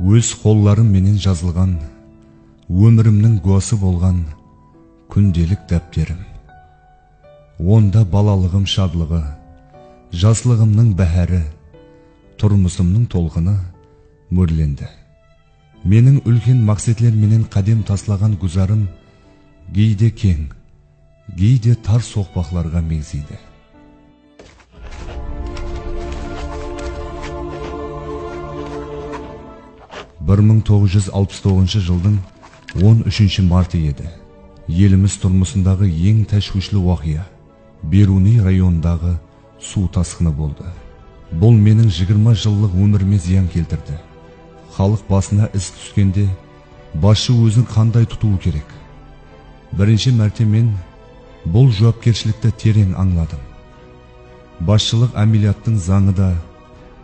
Өз қолларым менен жазылған, өмірімнің гуасы болған күнделік дәптерім. Онда балалығым шадлығы, жаслығымның бәһәрі, тұрмысымның толқыны мөрленді. Менің үлкен мақсетлер менен қадем таслаған гүзарым кейде кең, кейде тар соқпақларға мегзейді. 1969 жылдың 13 марты еді. Еліміз тұрмысындағы ең тәшвишлі уақия Беруни районындағы су тасқыны болды. Бұл менің 20 жыллық өміріме зиян келтірді. Халық басына іс түскенде басшы өзін қандай тұтуы керек? Бірінші мәрте мен бұл жауапкершілікті терең аңладым. Басшылық әмелияттың заңы да,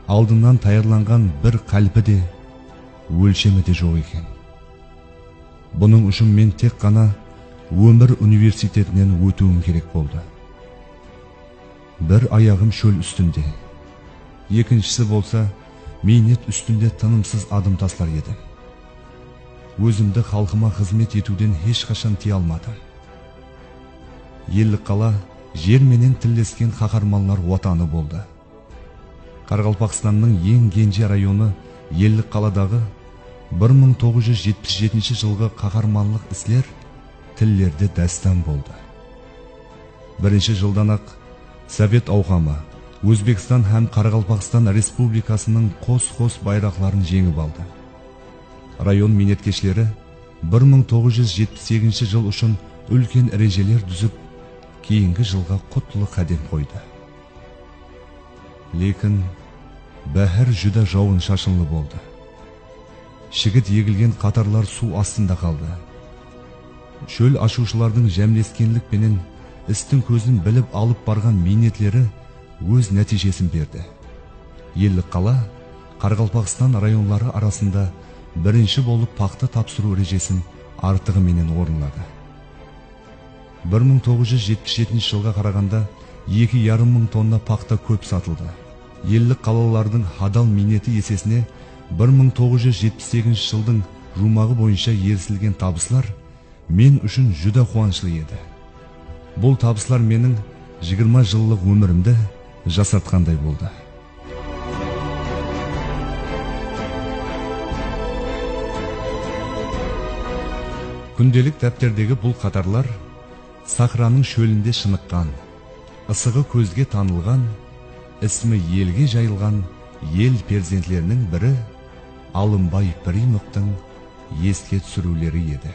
алдынан таярланған бір қалпы де, өлшемі де жоқ екен. Бұның үшін мен тек қана өмір университетінен өтуім керек болды. Бір аяғым шөл үстінде, екіншісі болса мейнет үстінде тынымсыз адым таслар едім. Өзімді халқыма қызмет етуден ешқашан тия алмадым. Еллік қала жер менен тілдескен қаһарманлар отаны болды. Қарақалпақстанның ең кенже районы Еллік қаладағы 1977 жылғы қаһарманлық ислер тіллерде дәстан болды. Бірінші жылдан ақ Совет ауқамы Өзбекстан һәм Қарақалпақстан республикасының қос байрақларын жеңіп алды. Район минеткешлері 1978 жыл үшін үлкен ережелер дүзіп, кейінгі жылға құтлы қадем қойды. Лекін бәһір жүдә жауын шашынлы болды. Шігіт егілген қатарлар су астында қалды. Шөл ашушылардың жәмлескенлік пенен істің көзін біліп алып барған минетлері өз нәтижесін берді. Еллік қала Қарақалпақстан районлары арасында бірінші болып пақты тапсыру ережесін артығы менен орынлады. 1977 жылға қарағанда 2,5 мың тонна пақта көп сатылды. Еллік қалалардың адал минеті есесіне 1978 жылдың жұмағы бойынша ерсілген табыслар мен үшін жүдә қуанышлы еді. Бұл табыслар менің 20 жыллық өмірімді жасартқандай болды. Күнделік дәптердегі бұл қатарлар Сахраның шөлінде шыныққан, ысығы көзге танылған, ісмі елге жайылған ел перзентлерінің бірі Алымбай Піримовтың еске түсірулері еді.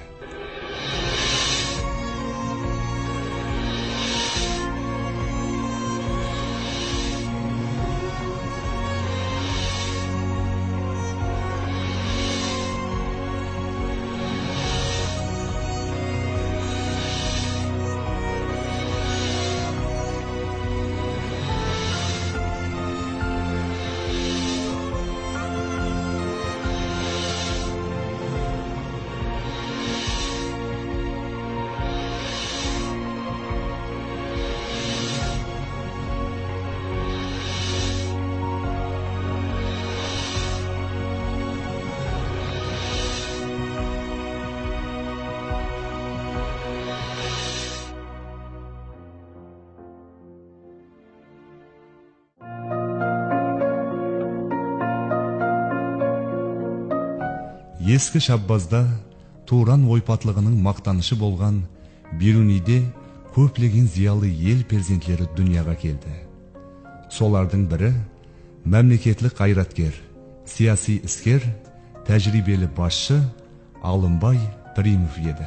Ескі Шаббазда Туран ойпатлығының мақтанышы болған Беруниде көплеген зиялы ел перзентлері дүнияға келді. Солардың бірі мемлекетлік қайраткер, сияси іскер, тәжірибелі басшы Алымбай Піримов еді.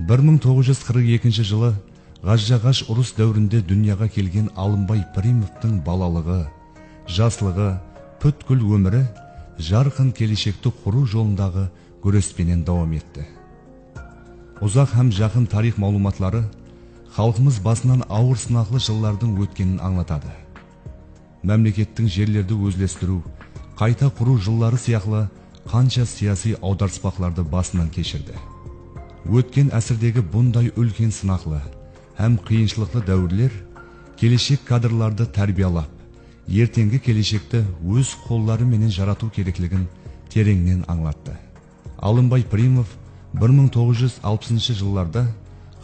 1942 жылы Ғажжағаш ұрыс дәуірінде дүнияға келген Алымбай Піримовтың балалығы, жаслығы, бүткіл өмірі жарқын келешекті құру жолындағы күреспенен давам етті. Ұзақ һәм жақын тарих малуматлары халқымыз басынан ауыр сынақлы жыллардың өткенін аңлатады. Мемлекеттің жерлерді өзлестіру, қайта құру жыллары сияқлы қанша сияси аударыспақларды басынан кешірді. Өткен әсірдегі бұндай үлкен сынақлы һәм қиыншылықты дәуірлер келешек кадрларды тәрбиялап, ертеңгі келешекті өз қоллары менен жарату керектігін тереңнен аңлатты. Алымбай Примов 1960 жылларда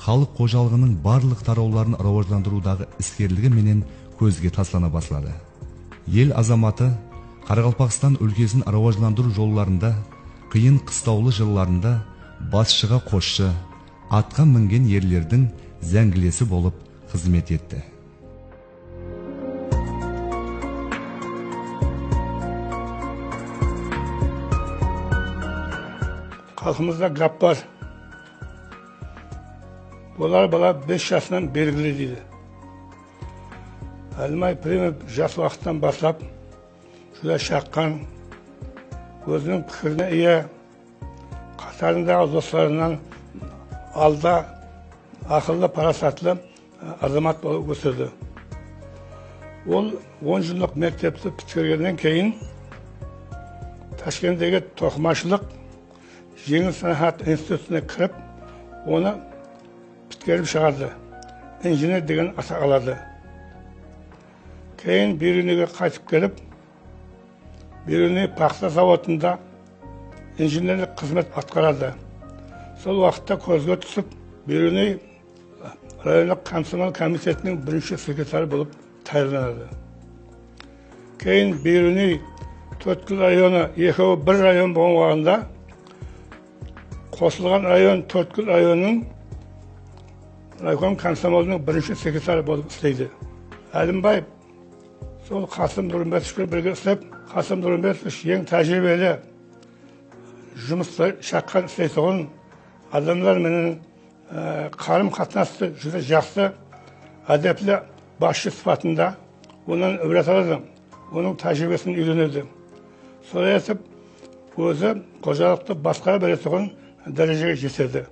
халық қожалығының барлық тарауларын рауажландырудағы іскерлігі менен көзге таслана баслады. Ел азаматы Қарақалпақстан өлкесін рауажландыру жолларында, қиын қыстаулы жылларында басшыға қосшы, атқа мінген ерлердің зәңгілесі болып қызмет етті. Халқымызда гап бар. Олар бала 5 жасынан белгілі дейді. Алымбай Примов жас уақыттан бастап, жүзі шаққан, өзінің пікіріне ие, қатарындағы достарынан алда ақылды, парасатлы азамат болып өсірді. Ол 10 жылдық мектепті бітіргеннен кейін Ташкенттегі тоқымашылық жеңіл санат институтына кіріп, оны біткеріп шығарды. Инженер деген атақ алады. Кейін Бирюнийге қайтып келіп, Бирюний пақта заводында инженерлік қызмет атқарады. Сол уақытта көзге түсіп, Бирюний райондық комсомол комитетінің бірінші секретары болып тағайындалады. Кейін Бирюний Төрткүл районы екеуі бір район болғанда, қосылған район Төрткүл районының райком комсомолының бірінші секретары болып істейді. Әлімбай сол Қасым Нұрымбетовпен бірге істеп, Қасым Нұрымбетов ең тәжірибелі жұмысты шаққан істейтұғын адамдар менен қарым қатынасты жүзі жақсы, әдеплі басшы сыпатында онан өбірет алады, оның тәжірибесін үйренеді. Солай етіп, өзі қожалықты басқара беретұғын дәрежеге жетеді.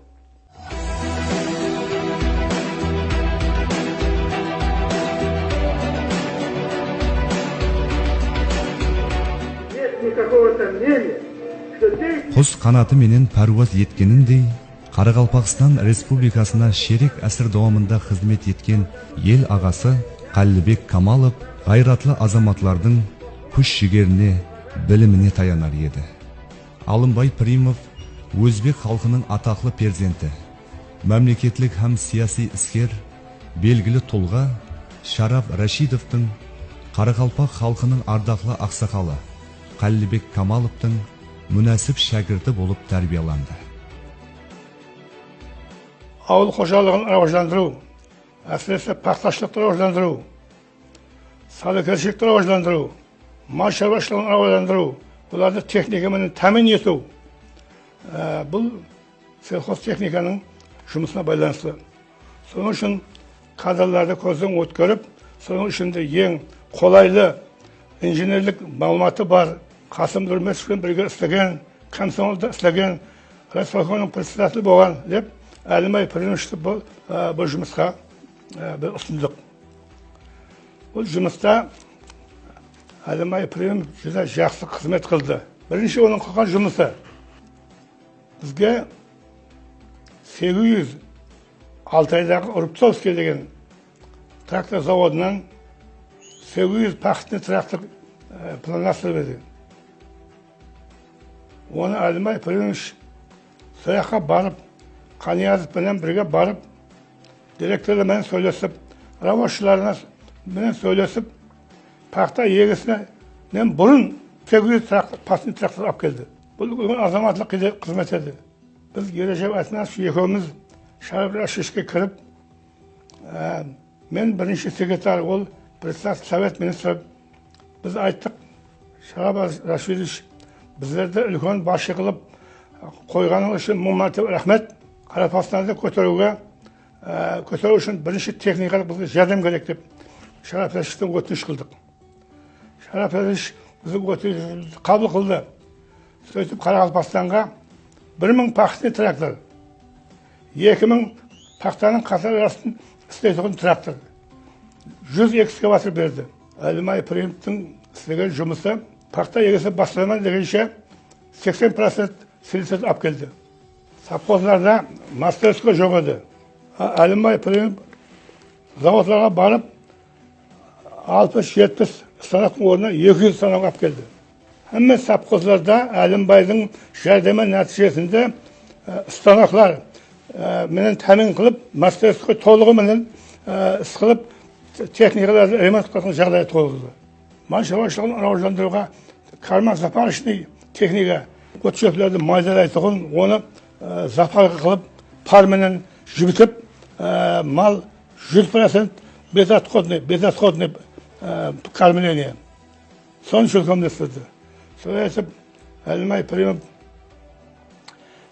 Құс қанаты менен пәруаз еткеніндей, Қарақалпақстан Республикасына шерек әсір давамында қызмет еткен ел ағасы Қаллыбек Камалов ғайратлы азаматлардың күш-жігеріне, біліміне таянар еді. Алымбай Примов өзбек халқының атақлы перзенті, мемлекетлік һәм сияси іскер, белгілі тұлға Шараф Рашидовтың, Қарақалпақ халқының ардақлы ақсақалы Қаллыбек Камаловтың мүнәсіп шәкірті болып тәрбияланды. Ауыл қожалығын рауажландыру, әсіресе пақташылықты рауажландыру, саудагершілікті рауажландыру, мал шаруашылығын рауажландыру, бұларды техникамен тәмін ету, бұл сельхоз техниканың жұмысына байланысты. Соның үшін кадрларды көзден өткеріп, соның ішінде ең қолайлы инженерлік мағлұматы бар Қасым Нұрымбетовпен бірге істеген, комсомолда істеген, райисполкомның председателі болған деп Алымбай Примовты бұл жұмысқа бір ұсындық. Бұл жұмыста Алымбай Примов жүзі жақсы қызмет қылды. Бірінші оның қылған жұмысы бізге 800 Алтайдағы Рубцовский деген трактор заводынан 800 пақытны трактор планастырып еді. Оны Алымбай Примович сояққа барып, Қаниязовпенен бірге барып, директорлармен сөйлесіп, рабочыларына менен сөйлесіп, пақта егісінен бұрын 800 пақытны трактор алып келді. Бұл азаматлық қызмет еді. Біз Ережеп Айтманов екеуміз Шараф Рашидовке кіріп, мен бірінші секретар, ол председатель совет министрі. Біз айттық, Шараф Рашидович біздерді үлкен басшы қылып қойғаның үшін мың мәртебе рахмет. Қарақалпақстанды көтеру үшін бірінші техникалық бізге жәрдем керек деп Шараф Рашидовтен өтініш қылдық. Шараф Рашидов бізді өтініш қабыл қылды. Сөйтіп Қарақалпақстанға 1000 пақытны трактор, 2000 пақтаның қатар арасын істейтұғын трактор, 100 экскаватор берді. Алымбай Примовтың істеген жұмысы пақта егісі бастырман дегенше 80% силицит алып келді. Совхозларда мастерская жоқ еді. Алымбай Примов заводларға барып 60-70 станоктың орнына 200 станок алып келді. Hamma sapkozlarda Alimbay'ın jardama natijasında ıstanaklar menen tamin qilib, masтерской to'lig'i bilan isqilib texnikalarni remont qilgan joylar tug'ildi. Mana shu ishlarni rivojlantirishga karmak zaparishni texnika ko'chaklarni maydalaydigan, uni zaparga qilib, par bilan yuvitib, mal 100% безотходный кормление. Son şulkamda istedi. Sonra ise Elmay Primov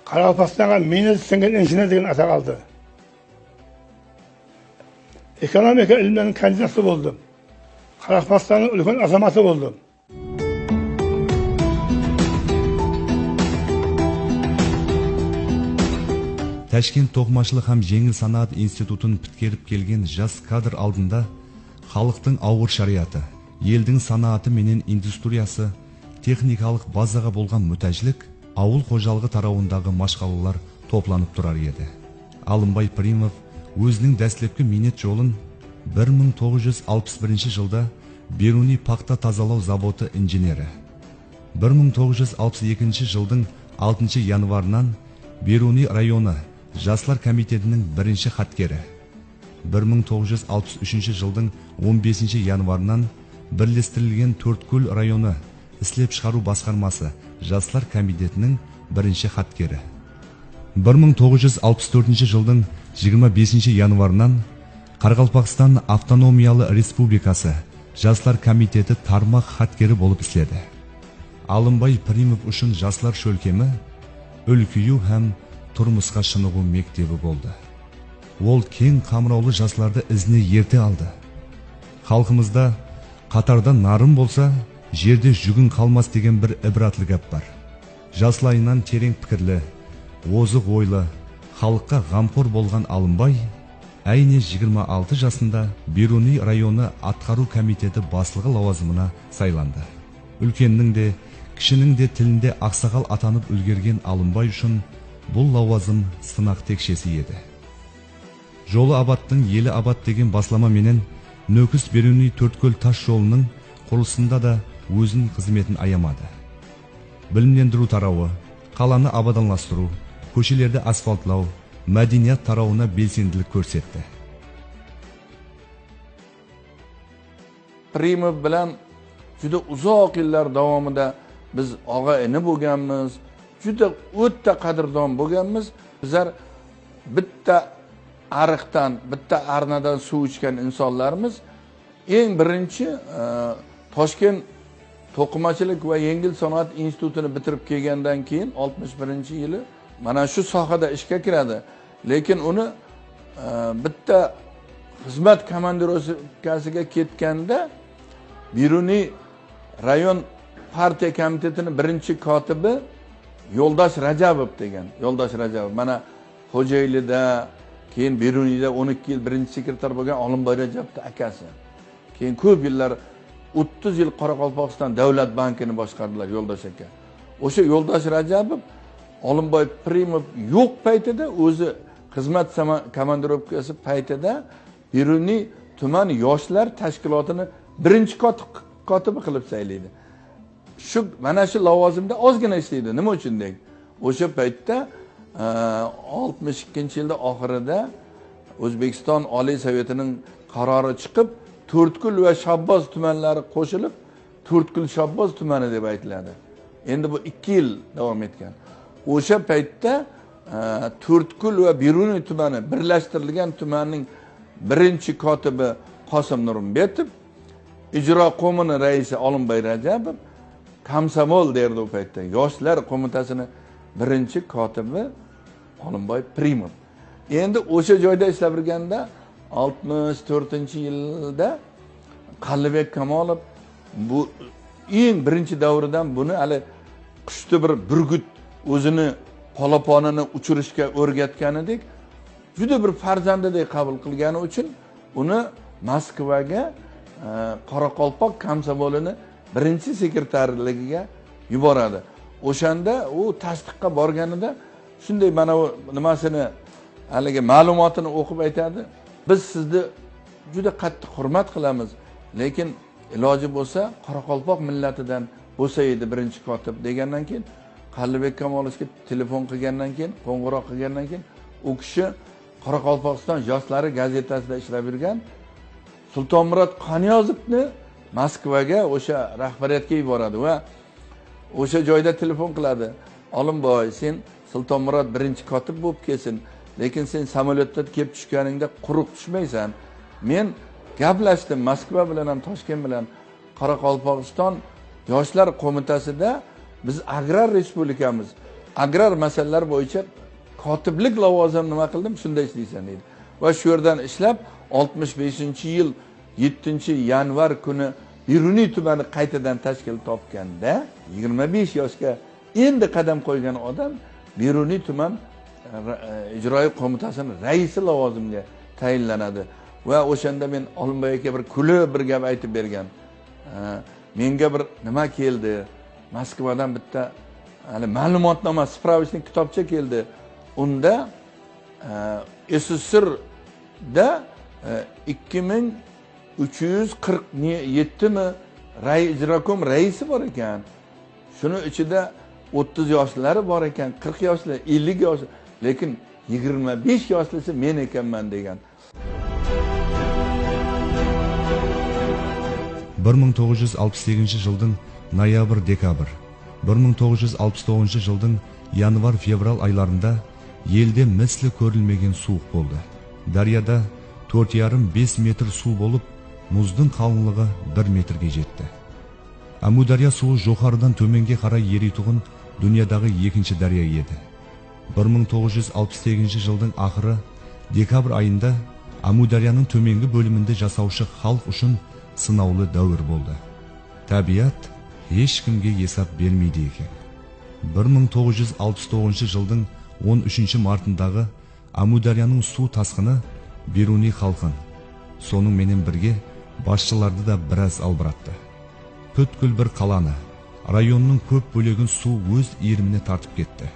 Qaraqalpaqstan'a minez singen injener degan atak aldı. Ekonomika ilmlerinin kandidası oldum. Qaraqalpaqstan'ın ulkan azamatı oldum. Tashkent to'qmashli ham yengil sanoat institutini bitkirib kelgan jaz kadr oldinda xalqning og'ir shariati, elning sanoati menen industriyasi, texnikalik bazaga bo'lgan mutajlik, avul xo'jaligi tarafındagi mashg'ulotlar to'planib turar edi. Alimboy Primov o'zining dastlabki minnet yo'lin 1961-yilda Beruniy paxta tozalash zavodi injeneri, 1962-yilning 6-yanvaridan Beruniy rayoni Jaslar komitetining birinchi xatkeri, 1963-yilning 15-yanvaridan birlashtirilgan To'rtko'l rayoni ishlab chiqaruv boshqarmasi Jaslar komitetining birinchi xatkeri, 1964-yilning 25-yanvaridan Qoraqalpaqston avtonomiyali respublikasi Jaslar komiteti tarmoq xatkeri bo'lib ishladi. Alimboy Primov uchun Jaslar sho'lkemi o'lkiyu ham turmushga shinig'u mektebi bo'ldi. Ol keng qamrovli jaslarda izni yerda oldi. Xalqimizda Qatarda narim bo'lsa, yerda jugun qolmas degan bir ibratli gap bor. Jaslaydan terin fikrli, o'ziq o'yli, xalqqa g'amxo'r bo'lgan Alimboy ayni 26 yoshida Beruniy rayoni atqaruv komiteti boshlig'i lavozimina saylandi. Ulkenning de, kishining de tilinde aqsaqal atanib ulgurgan Alimboy uchun bu lavozim sinoq tekshisi edi. Yo'li abadning yeli abad degan boslama menen Nöküs Beruniy To'rtko'l tash yo'lining qurilishida da o'zining xizmatini ayamadi. Bilimlendiruv taravi, qalani obodonlashtiruv, ko'chalarda asfaltlaw, madaniyat taravina belsendilik ko'rsatdi. Primov bilan juda uzoq yillar davomida biz og'a-ini bo'lganmiz, juda o'ta qadrdon bo'lganmiz. Bizlar bitta ariqdan, bitta arnadan suv ichgan insonlarimiz. Eng birinchi Toshkent to'qimachilik va yengil sanoat institutini bitirib kelgandan keyin 61-yili mana shu sohada ishga kiradi. Lekin uni bitta xizmat komandirovkasiga ketganda Beruniy rayon partiya komitetining birinchi kotibi Yo'ldosh Rajabov degan. Yo'ldosh Rajabov mana Xo'jaylida, keyin Beruniyda 12 yil birinchi sekretar bo'lgan Alimboy Rajabovning akasi. Keyin ko'p yillar 30 yil Qoraqalpog'iston davlat bankini boshqardilar Yo'ldosh aka. O'sha Yo'ldosh Rajabov Alimboy Primov yo'q paytida o'zi xizmat komandirovkasi paytida Beruniy tuman yoshlar tashkilotini birinchi kotibi qilib saylaydi. Shu mana shu lavozimda ozgina ishlaydi. Nima uchun deng? O'sha paytda 62-yilda oxirida O'zbekiston Oliy Sovetining qarori chiqib, To'rtko'l va Shabboz tumanlari qo'shilib, To'rtko'l Shabboz tumani deb aytiladi. Endi bu 2 yil davom etgan. O'sha paytda To'rtko'l va Beruniy tumani birlashtirilgan tumanning birinchi kotibi Qosim Nurimbetov, ijro qo'mini raisi Alimboy Rajabov, Komsomol derdi u paytda. Yoshlar qo'mitasining birinchi kotibi Alimboy Primov. Endi o'sha joyda ishlab yurganda 64-yilda Qalibek Kamolov bu eng birinchi davridan buni hali qushti bir burgut o'zini polaponini uchirishga o'rgatganidek juda bir farzandidek qabul qilgani uchun uni Moskvaga Qoraqalpoq komsomolini birinchi sekretarligiga yuboradi. O'shanda u tasdiqqa borganida shunday mana bu nimasini haligi ma'lumotini o'qib aytadi. Biz sizni juda qattiq hurmat qilamiz, lekin iloji bo'lsa Qoraqalpoq millatidan bo'lsa edi birinchi kotib degandan keyin Qalibek Kamolovga telefon qilgandan keyin, qo'ng'iroq qilgandan keyin u kishi Qoraqalpog'iston yoshlari gazetasida ishlab yurgan Sultonmurod Qaniyozovni Moskvaga o'sha rahbariyatga yuboradi va o'sha joyda telefon qiladi. Olimboy, sen Sultonmurod birinchi kotib bo'lib kelsin, lekin sen samolyotda kelib tushganingda quruq tushmaysan. Men gaplashdim Moskva bilan ham Toshkent bilan. Qoraqalpog'iston yoshlar qo'mitasida biz agrar respublikamiz. Agrar masalalar bo'yicha kotiblik lavozimini nima qildim? Shunda ishlaysan dedi. Va shu yerdan ishlab 65-yil 7-yanvar kuni Beruniy tumani qaytadan tashkil topganda 25 yoshga endi qadam qo'ygan odam Beruniy tuman ijroiy qo'mitasining raisi lavozimiga tayinlanadi. Va o'shanda men Olimboy aka bir kulib bir gap aytib bergan. Menga bir nima keldi? Moskvadan bitta hali ma'lumotnoma, spravishnik kitobcha keldi. Unda SSSRda 2347 mi ijrokom raisi bor ekan. Shuni ichida 30 yoshlari bor ekan, 40 yoshli, 50 yoshli, lekin 25 yoshlisi men ekanman degan. 1968-yilning noyabr-dekabr, 1969-yilning yanvar-fevral oylarida yelda misli ko'rilmagan suv bo'ldi. Daryoda 4,5-5 metr suv bo'lib, muzning qalinligi 1 metrga yetdi. Amudaryo suvi jo'xoridan to'menga qaray yeritug'in dunyodagi ikkinchi daryo edi. 1968-yilning oxiri dekabr oyida Amudaryoning to'mengi bo'limida jasovchi xalq uchun sinovli davr bo'ldi. Tabiat hech kimga yesab bermaydi ekan. 1969-yilning 13-martidagi Amudaryoning suv tasqini Beruniy xalqin, so'ning menen birga boshchilarni da biroz albiratdi. Butkul bir qalani, rayonning ko'p bo'lagin suv o'z erimini tartib ketdi.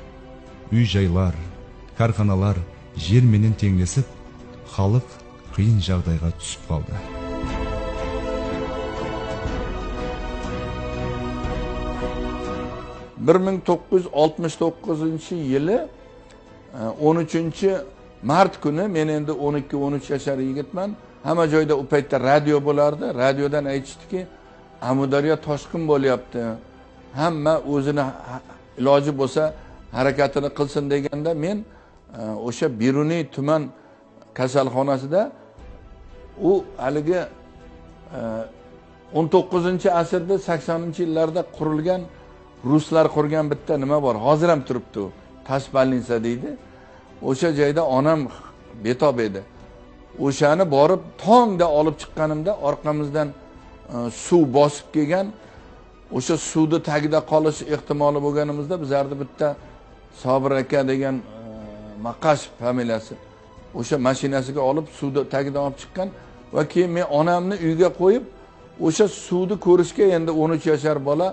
Uy-joylar, korxonalar yer menen tenglashib, xalq qiyin жағдайga tushib qoldi. Bir 1969-yili 13 mart kuni men endi 12-13 yashar yigitman. Hamma joyda u paytda radio bo'lardi. Radiodan aytishdiki, Amudaryo toshqin bo'lyapti. Hamma o'zini iloji bo'lsa harakatini qilsin deganda men o'sha Beruniy tuman kasalxonasida u haligi 19-asrda 80-yillarda qurilgan ruslar qurgan bitta nima bor. Hozir ham turibdi u. Tashballinsa deydi. O'sha joyda onam betob edi. O'shani borib tongda olib chiqqanimda orqamizdan suv bosib kelgan, o'sha suvni tagida qolish ehtimoli bo'lganimizda bizlarda bitta Sobir aka degan Maqash familiyasi o'sha mashinasiga olib suvni tagidan olib chiqqan va keyin men onamni uyga qo'yib o'sha suvni ko'rishga endi 13 yashar bola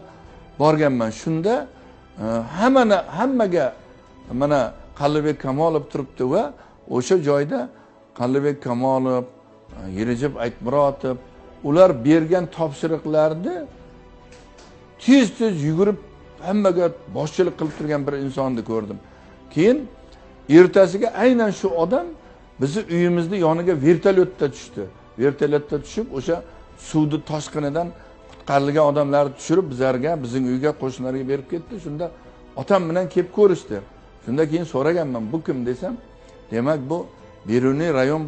borganman. Shunda hammaga mana Qalibek Kamolov turibdi va o'sha joyda Qalibek Kamolov, Yerejib Aytmuratov ular bergan topshiriqlarni tez-tez yugurib hammaga boshchilik qilib turgan bir insonni ko'rdim. Keyin ertasiga aynan shu odam bizni uyimizni yoniga vertolyotda tushdi. Vertolyotda tushib o'sha suvni toshqinidan qutqarilgan odamlarni tushirib bizlarga, bizning uyga, qo'shnilarga berib ketdi. Shunda otam bilan kelib ko'rishdi. Shunda keyin so'raganman, bu kim desam, demak bu Beruniy rayon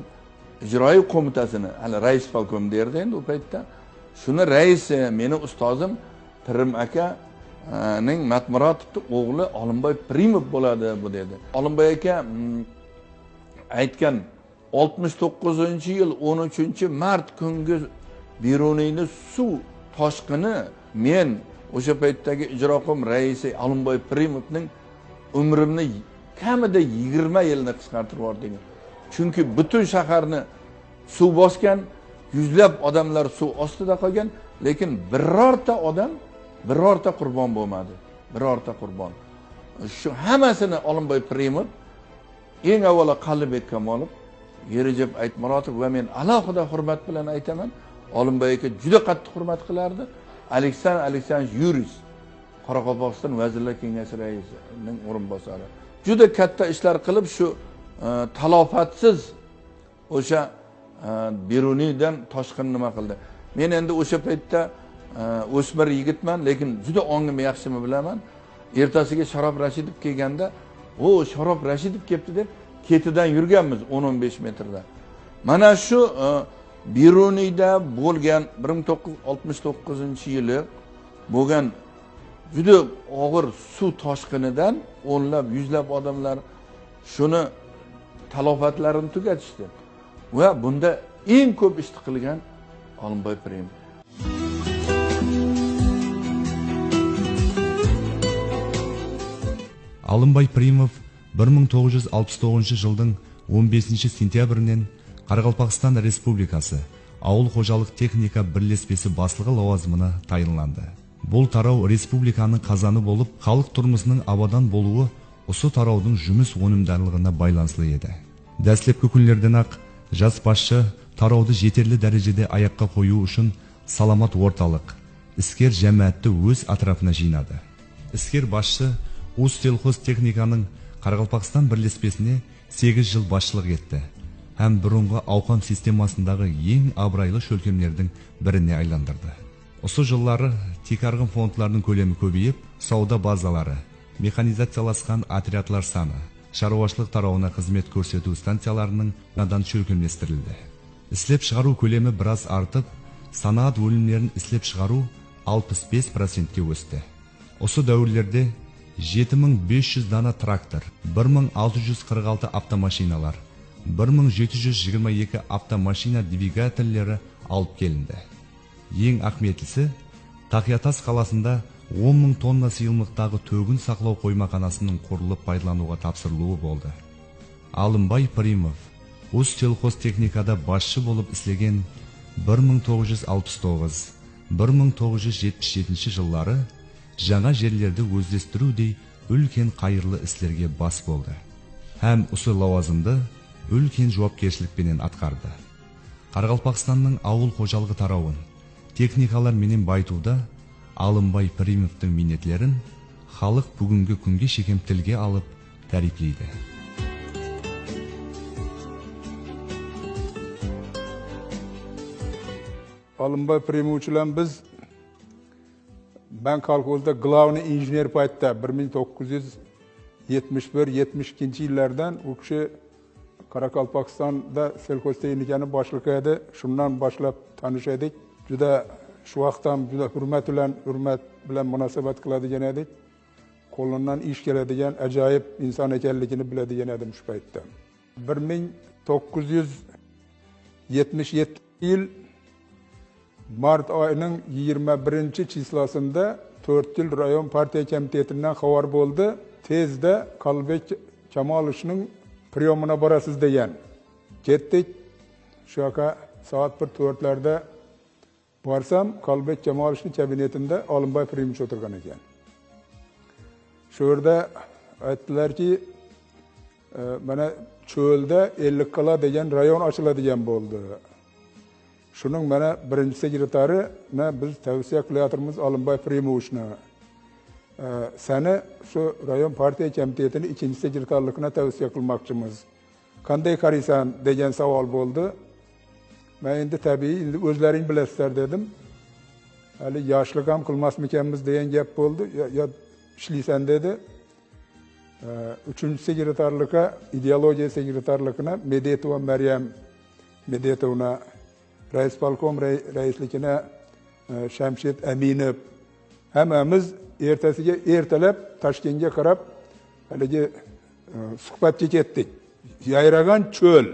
ijroiy qo'mitasini, hali rais polkom derdi endi u paytda. Shuni raisi, meni ustozim Pirim aka ning Matmuratovning o'g'li Olimboy Pirimov bo'ladi bu dedi. Olimboy aka aytgan 69-yil 13-mart kungi Beruniyni suv toshqini men o'sha paytdagi ijroqo'm raisi Olimboy Pirimovning umrimni kamida 20 yilni qisqartirib yubordi. Chunki butun shaharni suv bosgan, yuzlab odamlar suv ostida qolgan, lekin birorta qurbon bo'lmadi. Birorta qurbon. Shu hammasini Olimboy Pirimov, eng avvalo Qalibek Kamolov, Yerejib Aytmuratov va men alohida hurmat bilan aytaman, Olimboy aka juda qattiq hurmat qilardi. Aleksandr Yuriyevich Qoraqalpog'iston Vazirlar Kengashi raisining o'rinbosari. Juda katta ishlar qilib shu talofatsiz o'sha Beruniydan toshqin nima qildi. Men endi o'sha paytda o'smir yigitman, lekin juda ongim yaxshimi bilaman. Ertasiga Sharob Rashidov kelganda, "O, Sharob Rashidov kelibdi" deb ketidan yurganmiz 10-15 metrda. Mana shu Beruniyda bo'lgan 1969-yili bo'lgan juda og'ir suv toshqinidan o'nlab, yuzlab odamlar shuni talofatlarini tugatishdi. Va bunda eng ko'p ishni qilgan Olimboy Pirimov. Алымбай Pirimov 1969 жылдың 15 сентябрінен Қарақалпақстан Республикасы Ауыл қожалық техника бірлеспесі басылығы лауазымына тайынланды. Бұл тарау республиканың қазаны болып, халық тұрмысының абадан болуы осы тараудың жұмыс өнімдарлығына байланысты еді. Дәслепкі күнлерден ақ жас басшы тарауды жетерлі дәрежеде аяққа қою үшін саламат орталық, іскер жәмәатты өз атрафына жинады. Іскер басшы Устелхоз техниканың Қарақалпақстан бірлеспесіне 8 жыл басшылық етті. Һәм бұрынғы ауқан системасындағы ең абырайлы шөлкемлердің біріне айландырды. Осы жыллары текарғын фондларының көлемі көбейіп, сауда базалары, механизацияласқан отрядтар саны, шаруашылық тарауына қызмет көрсету станцияларының надан шөлкемлестірілді. Іслеп шығару көлемі біраз артып, санаат өнімдерін іслеп шығару 65%-ке өсті. Осы дәуірлерде 7500 дана трактор, 1646 автомашиналар, 1722 автомашина двигательлері алып келінді. Ең ақметлісі, Тақиятас қаласында 10.000 тонна сыйымлықтағы төгін сақлау қоймақанасының құрылып пайдалануға тапсырылуы болды. Алымбай Pirimov Устелхоз техникада басшы болып істеген 1969-1977 жыллары жаңа жерлерді өздестірудей үлкен қайырлы істерге бас болды. Һәм осы лауазымды үлкен жауапкершілікпенен атқарды. Қарақалпақстанның ауыл қожалығы тарауын техникалар менен байтуда Алымбай Piриmovтың минетлерін халық бүгінгі күнге шекем тілге алып тәріплейді. Алымбай Pirimov bilan biz ben kolxozda главный injener paytda 1971-72 yillardan u kishi Qoraqalpog'istonda selxoz texnikani boshliq edi. Shundan boshlab tanishdik. Juda shu vaqtdan juda hurmat bilan munosabat qiladigan edik. Qo'lidan ish keladigan ajoyib inson ekanligini biladigan edim shu paytda. 1977 yil mart oyining 21 chislosida 4 yil rayon partiya komitetidan xabar bo'ldi. Tezda Qalbek Kamolovning priyomuna borasiz degan. Ketdik. Shu yoqqa soat 4:00larda borsam, Qalbek Kamolovning kabinetida Olimboy Pirimov o'tirgan ekan. Shu yerda aytdilarki, mana cho'lda 50 qala degan rayon ochiladigan bo'ldi. Shuning mana birinchi sekretarina biz tavsiya qilyapmiz Olimboy Pirimovni. Seni shu rayon partiya komitetining ikkinchi sekretarligini tavsiya qilmoqchimiz. Qanday qaraysan degan savol bo'ldi. Men endi tabiiy endi o'zlaring bilasizlar dedim. Hali yoshlik ham qilmasmikanmiz degan gap bo'ldi. Yo ishlaysan dedi. Uchinchi sekretarlikka ideologiya sekretarligini Medetova Maryam Medetovna, rais polkom raisligini Shamshid Aminov hammamiz ertasiga ertalab Toshkentga qarab haligi suhbatga ketdik. Yayragan cho'l.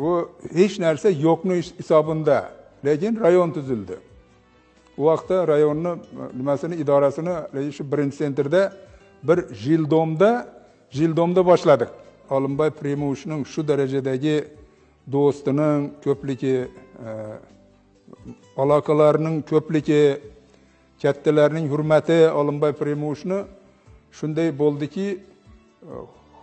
Bu hech narsa yo'qning hisobida, lekin rayon tuzildi. U vaqtda rayonni nimasini idorasini shu birinchi sentrda bir jildomda boshladik. Olimboy Pirimovning shu darajadagi do'stining ko'pligi, aloqalarining ko'pligi, kattalarning hurmati Olimboy Pirimovni shunday bo'ldiki,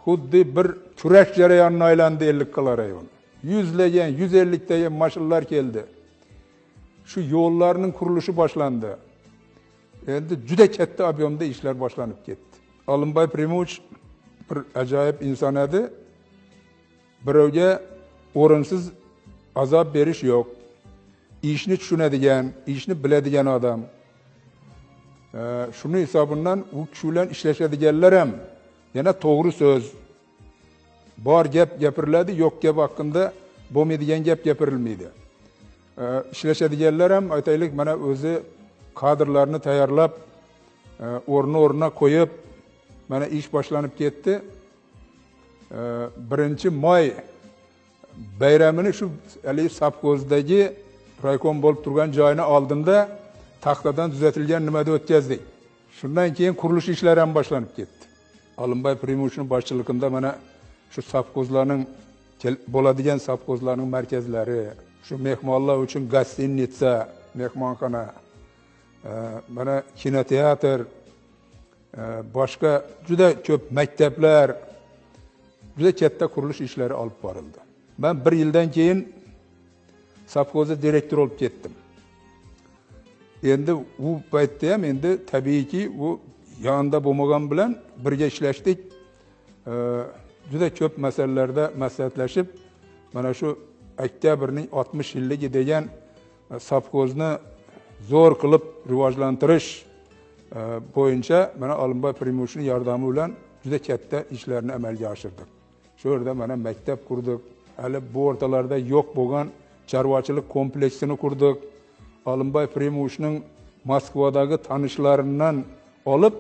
xuddi bir kurash jarayoniga aylandi 50 qala rayon. 100lagan, 150tagan mashinalar keldi. Shu yo'llarning qurilishi boshlandi. Endi juda katta ob'yomda ishlar boshlanib ketdi. Olimboy Primovich bir ajoyib inson edi. Birovga o'rinsiz azob berish yo'q. İşni tushunadigan, ishni biladigan odam. Shuni hisobidan u kishi bilan ishlashadiganlar ham yana to'g'ri so'z, bor gap gapiriladi, yo'q gap haqida bo'lmaydigan gap gapirilmaydi. Ishlashadiganlar ham aytaylik mana o'zi kadrlarni tayyorlab, o'rni-o'rniga qo'yib, mana ish boshlanib ketdi. 1-May bayramini shu Sapkozdagi raykom bo'lib turgan joyini oldinda taxtadan tuzatilgan nimada o'tkazdik. Shundan keyin qurilish ishlari ham boshlanib ketdi. Olimboy Primovichning boshchiligida mana shu sapkozlarning bo'ladigan sapkozlarning markazlari, shu mehmonlar uchun gostinitsa, mehmonxona, mana kinoteatr, boshqa juda ko'p maktablar, juda katta qurilish ishlari olib borildi. Men 1 yildan keyin Sapkozda direktor olib ketdim. Endi u paytda ham endi tabiiyki u yonida bo'lmagan bilan birga ishlashdik. Juda ko'p masalalarda maslahatlashib, mana shu oktyabrning 60 yilligi degan Sapkozni zo'r qilib rivojlantirish bo'yicha mana Olimboy Primovichning yordami bilan juda katta ishlarni amalga oshirdik. Shu yerda mana maktab qurdik. Hali bu o'rtalarda yo'q bo'lgan chorvachilik kompleksini qurdik. Olimboy Primovichning Moskvadagi tanishlaridan olib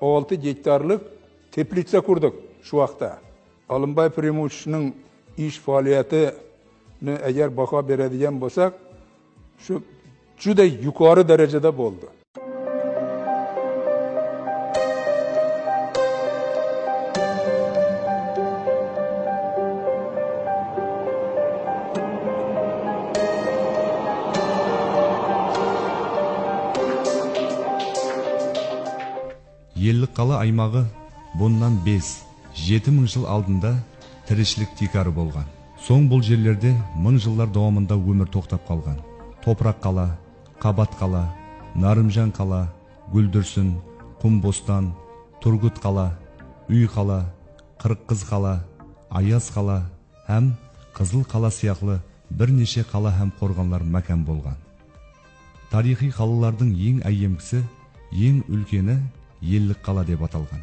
6 gektarlik teplitsa qurdik shu vaqtda. Olimboy Primovichning ish faoliyatini agar baho beradigan bo'lsak, shu juda yuqori darajada bo'ldi. Yellikqala aymog'i bundan 5-7 ming yil oldinda tirishlik tikari bo'lgan. So'ng bu yerlarda ming yillar davomida umr to'xtab qolgan. To'proq qala, Qabat qala, Narimjon qala, Guldursun, Qumboston, Turgut qala, Uy qala, Qirqiz qala, Ayaz qala ham Qizil qala siyaqli bir necha qala ham qo'rg'onlar makon bo'lgan. Tarixiy qalalarning eng ayyamgisi, eng ulkeni Yellikqala deb atalgan.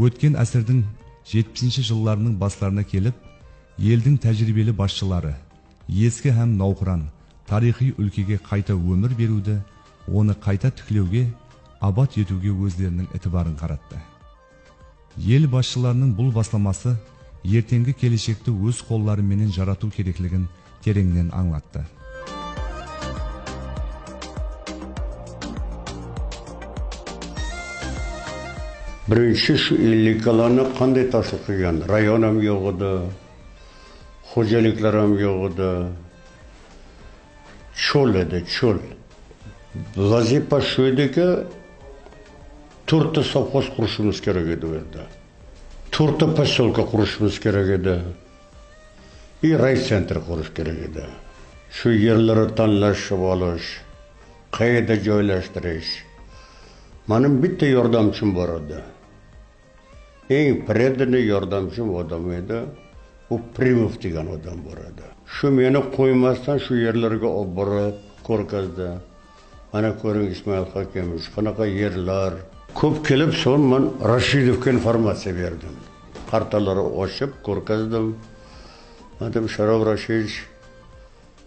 O'tgan asrning 70-yillarning boshlarına kelib, yelning tajribali boshchilari eski ham novqiron tarixiy ülkege qayta umr beruvdi, onu qayta tiklauga, abad etuvga o'zlarining e'tiborini qaratdi. Yel boshchilarining bu boslamasi ertangi kelishekda o'z qo'llari bilan jaratuv kerakligini terengdan anglatdi. Birinchi shu Yellikqalani qanday ta'sir qilgan? Rayon ham yo'q edi, xo'jaliklar ham yo'q edi. Cho'l edi, cho'l. Vazifa shu ediki, 4 ta sovxoz qurishimiz kerak edi bu yerda. 4 ta poselka qurishimiz kerak edi. Raycentr qurish kerak edi. Shu yerlarni tanlashib olish, qayerda joylashtirish. Mening bitta yordamchim bor edi. Eng predanniy yordamchim odam edi. U Primov degan odam bor edi. Shu meni qo'ymasdan shu yerlarga olib borib, ko'rkazda. Mana ko'ring Ismoil Hakimov, qanaqa yerlar. Ko'p kelib so'ng men Rashidovga informatsiya berdim. Qartalari ochib ko'rkazdim. Dedim, Sharof Rashidovich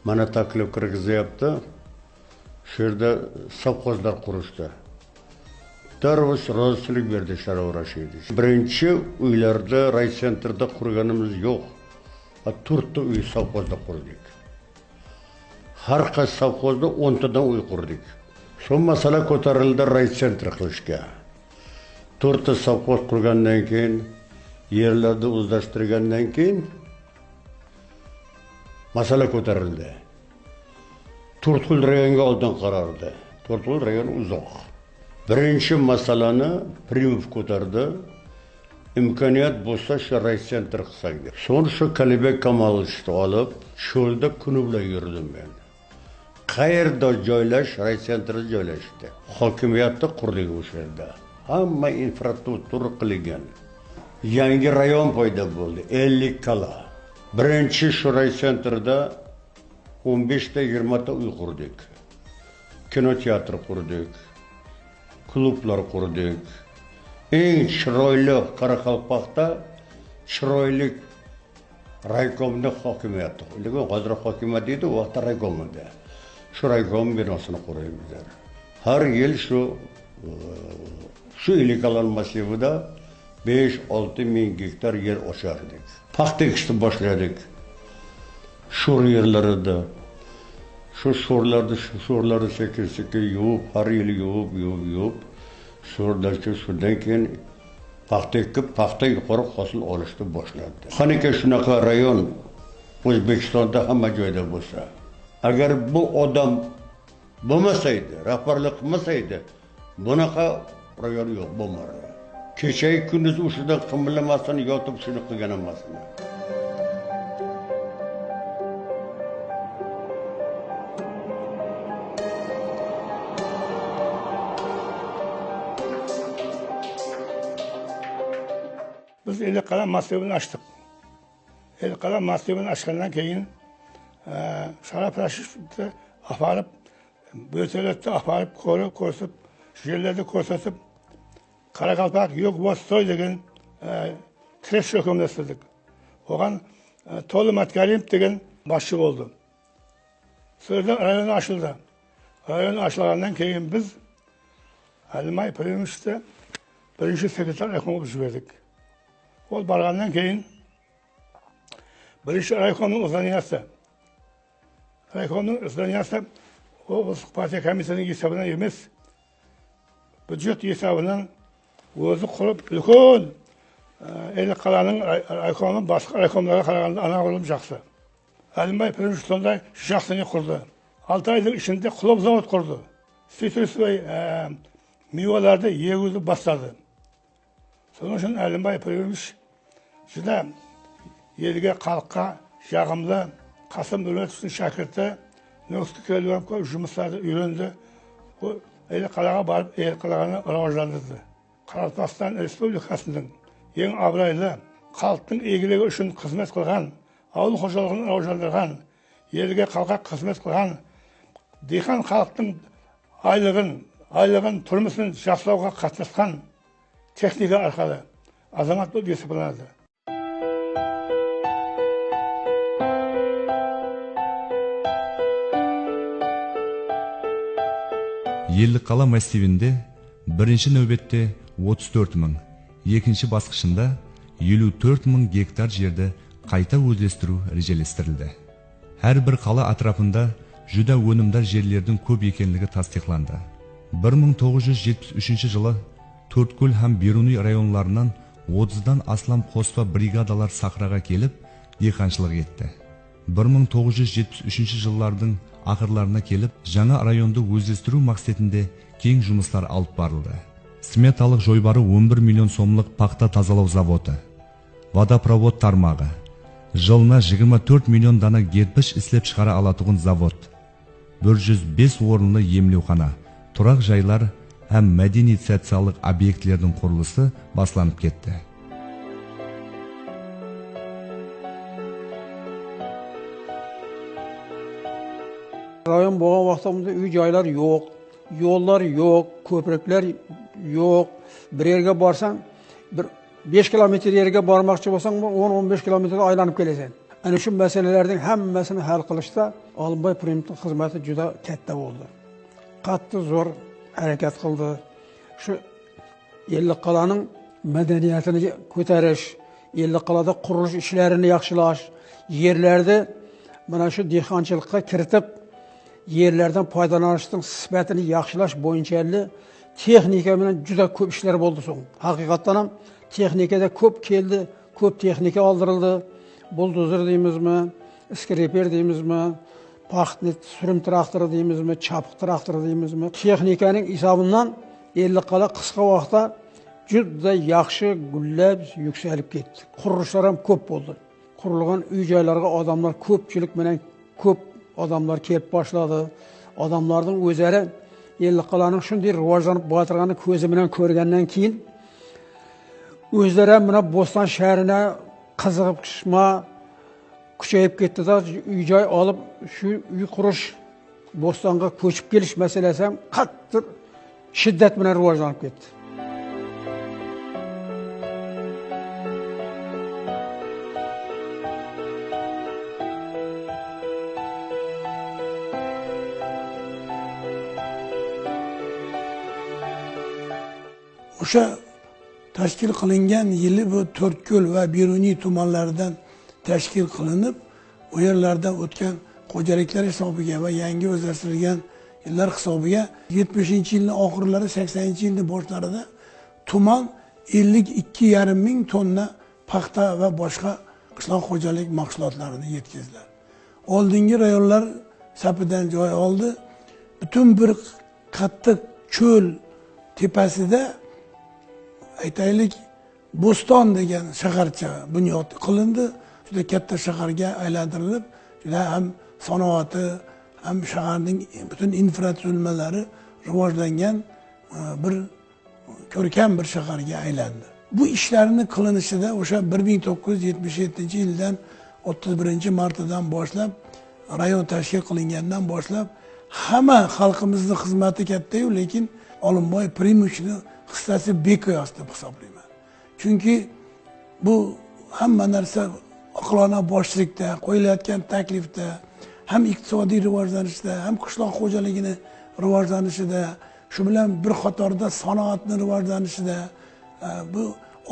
mana taklif kirgizyapti. Shu yerda sovxozlar qurishdi. Darvos rozilik berdi Sharof Rashidovich. Birinchi uylarda raycentrda qurganimiz yo'q. 4 ta uy sovxozda qurdik. Har qaysi sovxozda 10 tadan uy qurdik. So'ng masala ko'tarildi raycentr qilishga. 4 ta sovxoz qurgandan keyin, yerlarni o'zlashtirgandan keyin masala ko'tarildi. To'rtxil rayonga oldin qarordi. To'rtxil rayon uzoq. Birinchi masalani Primov ko'tardi. İmkoniyat bo'lsa shu raycentr qilsak deb. So'ng shu Kalibek Kamolovni olib, cho'lda kuni bilan yurdim men. qayerda joylash, raysentrda joylashdi. Hokimiyatni qurdik o'sha yerda. Hamma infrastruktura qilingan. Yangi rayon paydo bo'ldi, 50 kala. Birinchi shu raysentrda 15 ta 20 ta uy qurdik. Kinoteatr qurdik. Klublar qurdik. Eng chiroyli Qoraqalpoqda chiroyli raykomni hokimiyati. Lekin hozir hokimiyat deydi, u vaqtda raykom edi. Shu raykom binosini quramiz. Har yil shu ilikalan massivida 5-6 ming gektar yer ochardik. Paxta ekishni boshladik. Sho'r yerlarida. Shu sho'rlarni sekin-sekin yuvib, har yil yuvib, sho'rlarcha shundan keyin paxta ekib, paxta yuqori hosil olishni boshladi. Qaniki shunaqa rayon O'zbekistonda hamma joyda bo'lsa, agar bu odam bo'lmasaydi, rahbarlik qilmasaydi, bunaqa rayon yo'q bo'lmaydi. Kecha kunduz o'shidan qimirlamasdan yotib shuni qilgan emasman. Biz Ellikqal'a massivini açtık. Ellikqal'a massivini açkandan keyin Şarap Raşit'te aparıp, Böğütelette aparıp, ko'rsatib, şu yerlerde ko'rsatib, Qoraqalpoq yok Vostoy degan kreş hükümleştirdik. Oğan Tolu Matkarimov degan başçı oldu. Sonra rayon açıldı. Rayon açılgandan keyin biz Alimay Primus'ta birinci sekreter ekonomik verdik. O bargandan keyin birinchi raykomning uzlaniyasi. Raykomning uzlaniyasi o partiya komissiyasining hisobidan emas, byudjet hisobidan o'zi qurib, ulkan Ellikqal'aning raykomi boshqa raykomlarga qaraganda anaqo'lim yaxshi. Alimay Primus'da shaxsini qurdi. 6 oylik ichida quloq zavod qurdi. Sitrus va mevalarda yeguzni boshladi. Sonuç için Alimay Primus juda yerga xalqqa yaqimli Qasım Nurmatovning shagirdi Nuqta kelib жұмыстарды үйренді. Bu Ellikqal'aga barib Ellikqal'ani rivojlantirdi. Qoraqalpog'iston Respublikasining eng obro'li xalqning egiligi uchun xizmat qilgan, avul xo'jaligini rivojlantirgan, yerga xalqqa xizmat qilgan dehqon xalqning aylig'in turmusini yaxshilashga qatnashgan texnika orqali azamat bo'lib hisoblanadi. Ellikqal'a massivinde birinchi navbatda 34 ming, ikkinchi bosqichda 54 ming gektar yerda qayta o'zlashtiruv rejalashtirildi. Har bir qala atrofida juda o'nimdor yerlarning ko'p ekanligi tasdiqlandi. 1973 yili To'rtko'l ham Beruniy rayonlaridan 30 dan aslam qo'spa brigadalar sahraga kelib, dehqonchilik etdi. 1973 yillarning oxirlarına kelib, жаңа rayonda o'zlashtiruv maqsadida keng жұмыстар olib borildi. Smetalik joybari 11 million so'mlik paxta tozalash zavodi, vodoprovod tarmog'i, yilna 24 million dana gerpish ishlab chiqara oladigan zavod, 105 o'rinli yemlixona, turoq joylar ham madaniy sotsial obyektlarning qurilishi boshlanib ketdi. Rayon bo'lgan vaqtimizda uy joylar yo'q, yo'llar yo'q, ko'priklar yo'q. Bir yerga borsang, bir 5 kilometr yerga bormoqchi bo'lsang, 10-15 kilometrga aylanib kelasan. Ana shu masalalarning hammasini hal qilishda Alimay Primusning xizmati juda katta bo'ldi. Qattiq zo'r harakat qildi. Shu Ellikqal'aning madaniyatini ko'tarish, Ellikqal'ada qurilish ishlarini yaxshilash, yerlarda mana shu dehqonchilikqa kiritib yerlerden foydalanishning sifatini yaxshilash bo'yicha texnika bilan juda ko'p ishlar bo'ldi so'ng. Haqiqatan ham texnikada ko'p keldi, ko'p texnika oldirildi. Buldozer deymizmi, skreper deymizmi, paxtni surum traktori deymizmi, chapiq traktori deymizmi? Texnikaning hisobidan Ellikqal'a qisqa vaqtda juda yaxshi gullab yuksalib ketdi. Qurilishlar ham ko'p bo'ldi. Qurilgan uy joylarga odamlar ko'pchilik bilan ko'p odamlar kelib boshladi. odamlarning o'zlari Ellikqal'aning shunday rivojlanib borganini ko'zi bilan ko'rgandan keyin o'zlari ham buni Bo'ston shahrina qiziqib kuchayib ketdi-da, uy-joy olib shu uy qurish, Bo'stonga ko'chib kelish masalasi ham qattiq shiddat bilan rivojlanib ketdi. O'sha tashkil qilingan yili bu To'rtko'l va Beruniy tumanlaridan tashkil qilinib, u yerlarda o'tgan xo'jaliklar hisobiga va yangi o'zlashtirilgan yillar hisobiga 70-yilning oxirlari, 80-yilning boshlarida tuman 52,5 ming tonna paxta va boshqa qishloq xo'jalik mahsulotlarini yetkazdilar. Oldingi rayonlar safidan joy oldi. Butun bir qattiq cho'l tepasida aytaylik Bo'ston degan shaharcha bunyod qilindi. Juda katta shaharga aylantirilib, juda ham sanoati, ham shaharning butun infratuzilmalari rivojlangan bir ko'rkam bir shaharga aylandi. Bu ishlarni qilinishida o'sha 1977-yildan 31-martdan boshlab rayon tashkil qilingandan boshlab hamma xalqimizning xizmati katta-yu, lekin Olimboy Primuchni hissasi beqiyos deb hisoblayman. Chunki bu hamma narsa oqilona boshchilikda, qo'yilayotgan taklifda, ham iqtisodiy rivojlanishda, ham qishloq xo'jaligini rivojlanishida, shu bilan bir qatorda sanoatni rivojlanishida, bu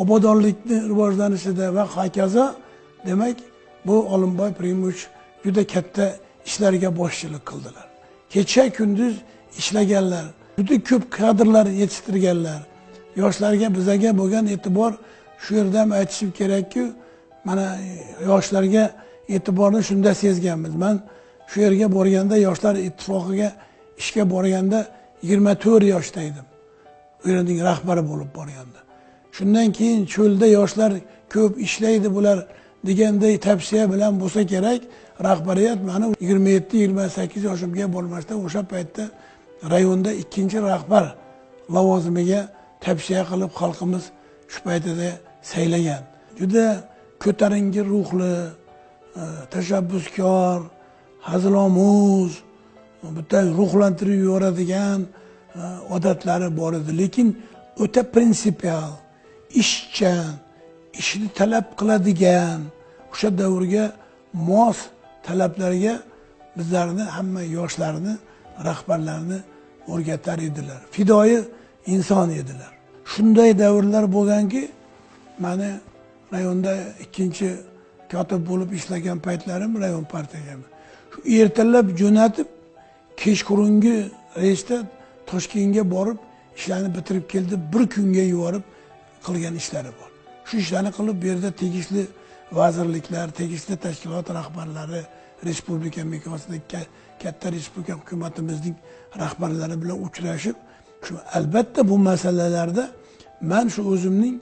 obodonlikni rivojlanishida va hokazo, demak, bu Olimboy Primuch juda katta ishlarga boshchilik qildilar. Kecha kunduz ishlaganlar, juda ko'p kadrlar yetishtirganlar. Yoshlarga bizaga bo'lgan e'tibor shu yerda ham aytishim kerakki, mana yoshlarga e'tiborni shunda sezganmiz. Men shu yerga borganda, yoshlar ittifoqiga ishga borganda 24 yoshda edim. U yerning rahbari bo'lib borganda. Shundan keyin cho'lda yoshlar ko'p ishlaydi bular deganday tavsiya bilan bo'lsa kerak, rahbariyat meni 27-28 yoshimga bo'lmasdan o'sha paytda rayonda ikkinchi rahbar lavozimiga tavsiya qilib xalqimiz shu paytida saylagan. Juda ko'tarinki ruhli, tashabbuskor, hazilomuz, bitta ruhlantirib yuboradigan odatlari bor edi, lekin o'ta prinsipial, ishchan, ishni talab qiladigan, o'sha davrga mos talablarga bizlarni hamma yoshlarni, rahbarlarni o'rgatar edilar. Fidoyi inson edilar. Shunday davrlar bo'lganki, meni rayonda ikkinchi kotib bo'lib ishlagan paytlarim rayon partiyasiga. Shu ertalab jo'natib, kechqurungi reysda Toshkentga borib, ishlarni bitirib keldi, bir kunga yuborib qilgan ishlari bor. Shu ishlarni qilib, bu yerda tegishli vazirliklar, tegishli tashkilot rahbarlari, respublika miqyosidagi katta respublika hukumatimizning rahbarlari bilan uchrashib, shu albatta bu masalalarda men shu o'zimning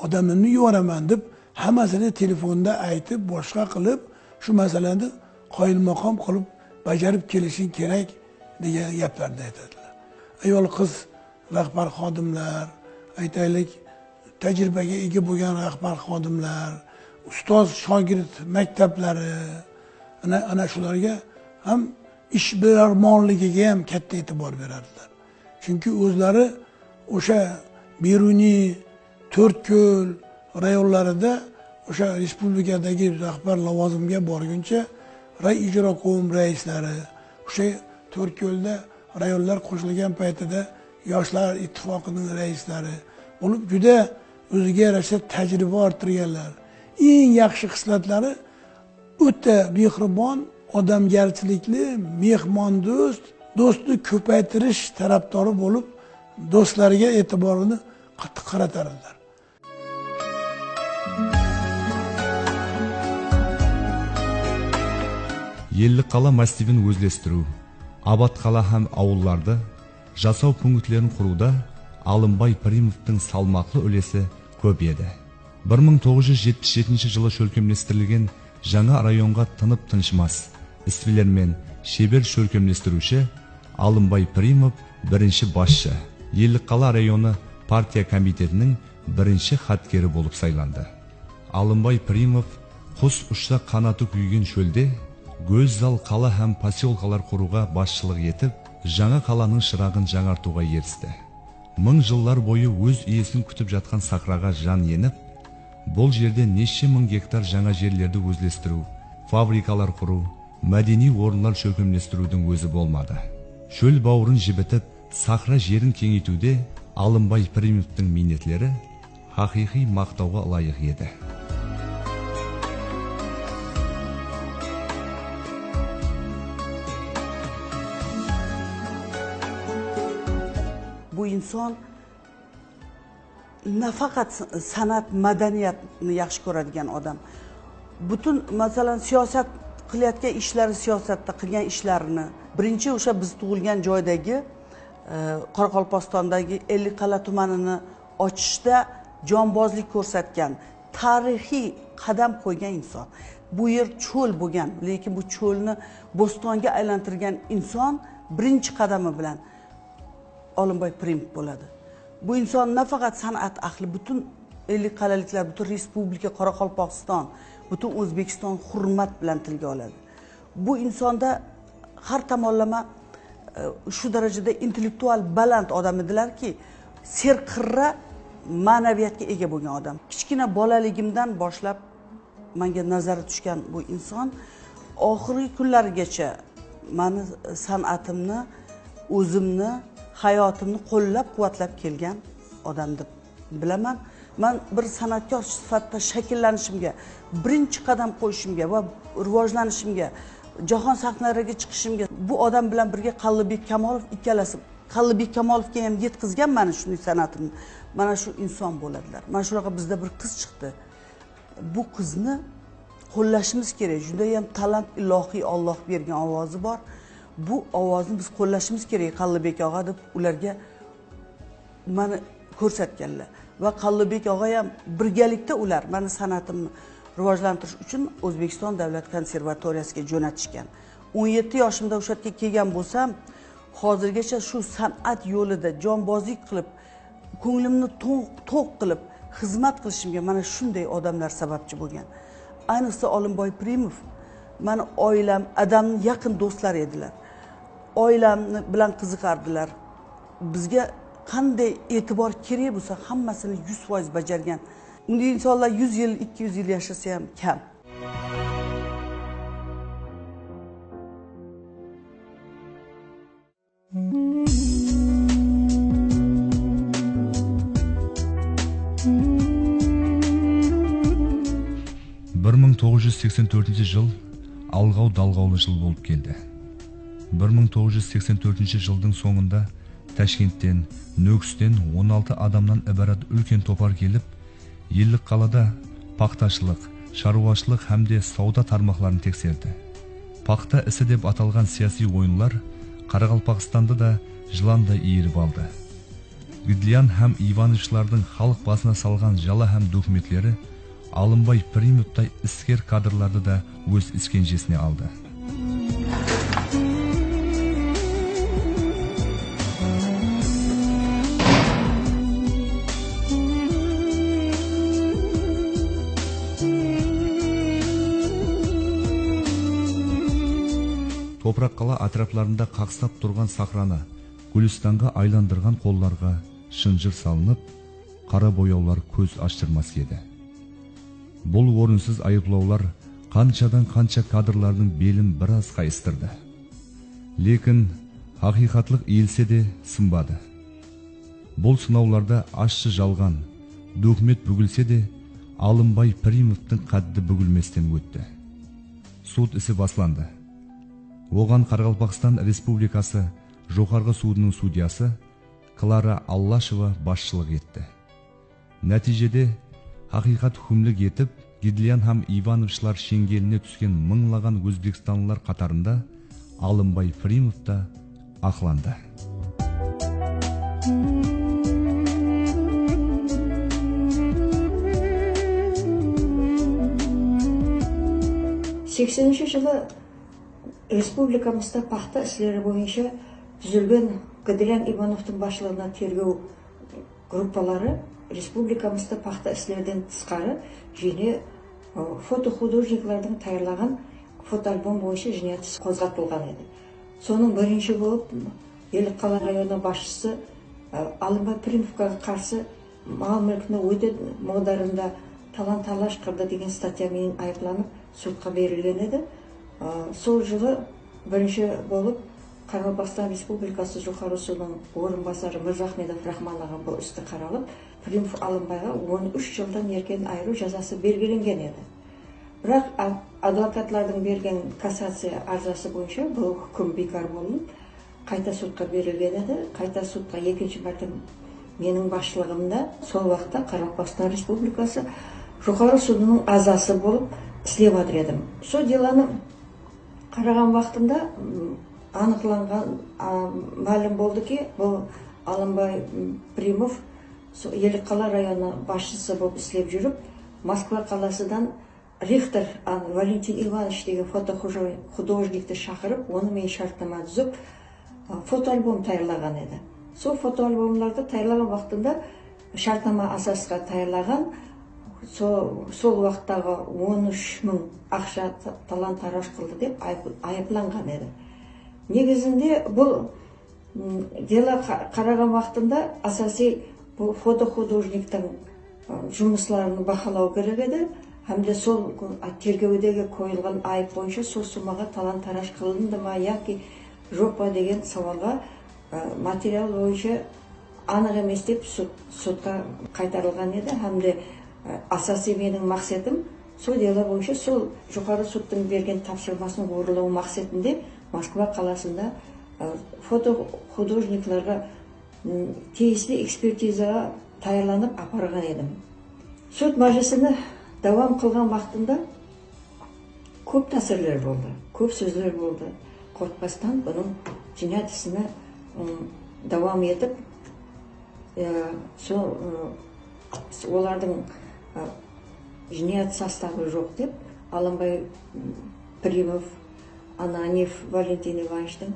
odamimni yuboraman deb hammasini telefonda aytib, boshqa qilib, shu masalani qoyilmaqom qilib bajarib kelishing kerak degan gaplarni aytadilar. Ayol qiz rahbar xodimlar, aytaylik tajribaga ega bo'lgan rahbar xodimlar, ustoz shogird maktablari, ana shularga ham ishbilarmonligiga ham katta e'tibor berardilar. Chunki o'zlari o'sha Beruniy, To'rtko'l rayonlarida o'sha respublikadagi rahbar lavozimiga borguncha ray ijro qo'm raislari, o'sha To'rtko'lda rayonlar qo'shilgan paytida yoshlar ittifoqining raislari bo'lib juda o'ziga yarasha tajriba orttirganlar. Eng yaxshi xislatlari o'ta mehribon, odamgarchilikli, mehmondo'st, do'stni ko'paytirish tarafdori bo'lib, do'stlariga e'tiborini qattiq qaratardilar. Ellikqal'a massivini o'zlashtiruv, Abadqal'a ham avullarda jasov punktlarini quruvda Olimboy Primuchning salmoqli ulesi ko'p edi. 1977 yılı şölkemlestirilgan жаңа rayonga tinib tinishmas, isvilermen sheber şölkemlestiruvchi Alınbay Pirimov birinchi boshchi, Ellikqal'a rayoni partiya komitetining birinchi xatkeri bo'lib saylandi. Alınbay Pirimov Qus ushda qanoti kuygan cho'lda go'zal qala ham posyolkalar quruga boshchilik etib, жаңа qalaning shirag'in жаңартуga erishdi. Ming yillar bo'yi o'z iyesini kutib yotgan sahraga jan yenib, бұл жерде неше мың гектар жаңа жерлерді өзлестіру, фабрикалар құру, мәдени орынлар шөкемлестірудің өзі болмады. Шөл бауырын жібітіп, сахра жерін кеңейтуде Алынбай Piриmovтың минетлері хақиқи мақтауға лайық еді. Bu inson nafaqat san'at, madaniyatni yaxshi ko'radigan odam. Butun masalan siyosat qilayotgan ishlari, siyosatda qilgan ishlarini, birinchi o'sha biz tug'ilgan joydagi Qoraqalpog'istondagi Ellikqal'a tumanini ochishda jonbozlik ko'rsatgan, tarixiy qadam qo'ygan inson. Bu yer cho'l bo'lgan, lekin bu cho'lni bo'stonga aylantirgan inson birinchi qadami bilan Alınbay Pirimov bo'ladi. Bu inson nafaqat san'at ahli, butun Ellikqal'aliklar, butun respublika Qoraqalpog'iston, butun O'zbekiston hurmat bilan tilga oladi. Bu insonda har tomonlama shu darajada intellektual baland odam edilarki, serqirra ma'naviyatga ega bo'lgan odam. Kichkina bolaligimdan boshlab menga nazari tushgan bu inson oxirgi kunlarigacha meni san'atimni, o'zimni, hayotimni qo'llab-quvvatlab kelgan odam deb bilaman. Men bir san'atkor sifatida shakllanishimga, birinchi qadam qo'yishimga va rivojlanishimga, jahon sahnalariga chiqishimga bu odam bilan birga Qallibek Kamolov ikkalasi, Qallibek Kamolovga ham yetkazgan meni shunday san'atimni. Mana shu inson bo'ladilar. Mana shunaqa bizda bir qiz chiqdi. Bu qizni qo'llashimiz kerak. Shunda ham talant ilohiy Alloh bergan ovozi bor. Bu ovozni biz qo'llashimiz kerak Qallibek og'a deb ularga meni ko'rsatganlar. Va Qallibek og'a ham birgalikda ular meni san'atimni rivojlantirish uchun O'zbekiston davlat konservatoriyasiga jo'natishgan. 17 yoshimda o'sha yerga kelgan bo'lsam, hozirgacha shu san'at yo'lida jonbozlik qilib, ko'nglimni to'q qilib xizmat qilishimga mana shunday odamlar sababchi bo'lgan. Ayniqsa Alınbay Pirimov meni oilam, adamning yaqin do'stlari edilar. Oilam bilan qiziqardilar. Bizga qanday e'tibor kerak bo'lsa, hammasini 100% bajargan. Unday insonlar 100 yil, 200 yil yashasa ham kam. ...1984 yıl alg'ov-dalg'ovli yıl bo'lib keldi. 1984 yılдың so'ngida Tashkentdan, Nukusdan 16 adamdan iborat ulkan to'par kelib, Ellikqal'ada paxtachilik, chorvachilik hamda savdo tarmoqlarini teksirdi. Paxta isi deb atalgan siyosiy o'yinlar Qoraqalpog'istonda da jilanda iyirib oldi. Gidlian ham Ivanovlarning xalq basına salgan jala ham dokumentlari Alınbay Pirimovday isker kadrlarda da o'z iskenjesini aldı. Toprak-qala atroflarında qaqsab turgan sahrani Gulistonga aylantirgan qo'llarga shinjir salinib, qora bo'yovlar ko'z ochtirmas edi. Бұл орынсыз айыплаулар qanchadan qancha kadrlarning belin biroz qayistirdi. Lekin haqiqatlik iyilse de sinbadi. Бұл сынауларда ашчы жалған, dokument бүгілсе de Alınbay Pirimovning qaddi бүгілместен өтті. Sud isi boshlandi. Оған Qoraqalpog'iston Respublikasi Жоғарғы судының судьясы Klara Allasheva boshchilik etdi. Natijada haqiqat hukmlik etib, Gidlian ham Ivanovlar shengeline түскен minglagan O'zbekistonliklar qatorida Alınbay Pirimov da aqlandi. Жылы республикамызда paxta ishlari bo'yicha tuzilgan Qidiryan Ivanovning boshlig'ida tergov gruppalari respublikamizda paxta ishlaridan tashqari yana foto hudojniklarning tayyorlagan fotoalbom bo'yicha jinoyat ishi qo'zg'atilgan edi. So'ning birinchi bo'lib Yeliqala rayoni boshchisi Alimboy Primovga qarshi mol-mulkni o'ta miqdorida talon-taroj qildi degan statya bilan ayblanib sudga berilgan edi. Сол yili birinchi bo'lib Qoraqalpog'iston Respublikasi Jo'xori sudining o'rinbosari Mirzoahmedov Rahmonovga bu ish qaralib, Primov Alimboyga 13 yildan erkin ayirish jazosi belgilangan edi. Biroq advokatlarning bergan kassatsiya arizasi bo'yicha bu hukm bekor bo'lib, qayta sudga berilgan edi. Qayta sudga ikkinchi marta mening boshlig'imda сол vaqtda Qoraqalpog'iston Respublikasi Jo'xori sudining a'zosi bo'lib ishlayotgan edim. Shu delani qaragan vaqtimda aniqlangan ma'lum bo'ldiki, bu Alimboy Primov Yeliqala rayoni boshchisi bo'lib ishlab yurib, Moskva qalasidan Richter Valentin Ivanovich degan foto hudojnikni chaqirib, uni men shartnoma tuzib, fotoalbom tayyorlagan edi. Shu fotoalbomlarda tayyorlagan vaqtida shartnoma asosida tayyorlagan сол vaqtdagi 13 ming ақша talon-taroj qildi deb ayblangan edi. Negizinde bu dela qaragan vaqtida asosiy bu foto hudojnikning жұмысларын baholov kerak edi. Hamda сол tergovdagi qo'yilgan ayb bo'yicha shu summaga talon-taroj qilindimi yoki yo'qmi degan savolga material bo'yicha aniq emas deb sudga qaytarilgan edi. Hamda asosiy mening maqsadim shu dela bo'yicha shu yuqori sudning bergan topshirmasini o'rinlash maqsadida Moskva qalasida foto hudojniklarga tegishli ekspertizaga tayyorlanib apargan edim. Sud majlisini davom qilgan vaqtimda ko'p ta'sirlar bo'ldi, ko'p so'zlar bo'ldi. Qo'rqmasdan buning jinoyat ishini davom etib, ularning jinoyat sostavi yo'q deb Alimboy Primov, Ananyev Valentin Ivanovichning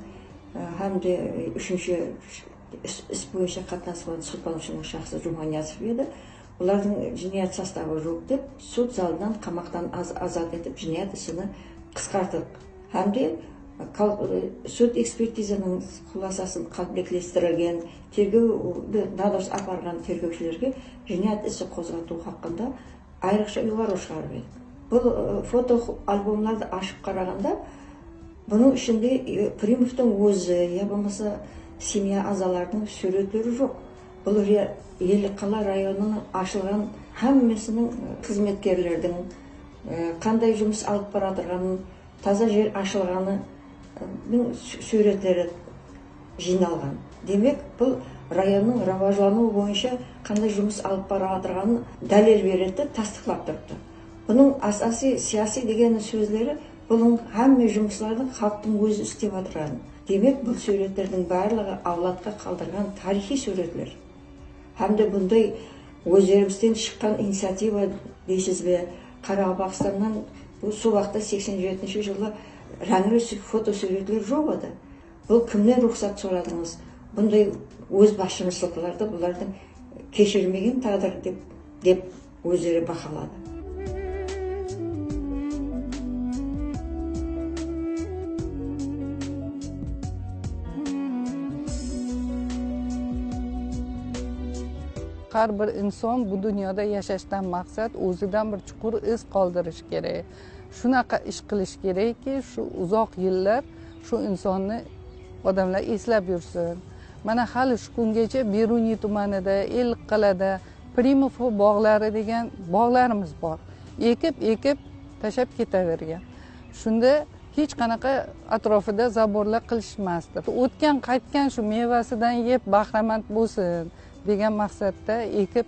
hamda 3-chi ish bo'yicha qatnashgan sudlanuvchining shaxsi Jumanyazov edi. Ularning jinoyat sostavi yo'q deb sud zalidan qamoqdan ozod etib jinoyat ishini qisqartirdik. Hamda sud ekspertizaning xulosasini komplekslashtirilgan tergovni nazorat apargan tergovchilarga jinoyat ishi qo'zg'atuv haqida ayriqcha ilg'or chiqarib berdi. Bu foto albomlarni ochib qaraganda buning ichida Primovning o'zi ya bo'lmasa семья a'zolarining suratlari yo'q. Bular Yeliqala rayonining ochilgan hammasining xizmatkorlarining qanday жұмыс olib boradiganini, toza yer ochilgani suratlari жиналған. Demak, bu rayonning rivojlanuvi bo'yicha qanday жұмыс olib boradiganini dalil beradi, tasdiqlab turibdi. Buning asosiy siyosiy degan so'zlari buning hamma жұмысларni xalqning o'zi istab o'tirgan. Demak, bu suratlarning barligi avlodga qoldirgan tarixiy suratlar. Hamda bunday o'zlarimizdan chiqqan inisiativa deysizmi, Qoraqalpog'istondan bu shu vaqtda 87-yilda rangli foto suratlar yo'q edi. Bu kimdan ruxsat so'radingiz? Bunday o'z boshimizliklarda bulardan kechirmagan taqdir deb o'zlari baholadi. Har bir inson bu dunyoda yashashdan maqsad o'zidan bir chuqur iz qoldirish kerak. Shunaqa ish qilish kerakki, shu uzoq yillar shu insonni odamlar eslab yursin. Mana hali shu kungacha Beruniy tumanida, Yeliqalada Primov bog'lari degan bog'larimiz bor. Ekib tashab ketavergan. Shunda hech qanaqa atrofida zaborlar qilishmasdi. O'tgan qaytgan shu mevasidan yeb bahramand bo'lsin degan maqsadda ekib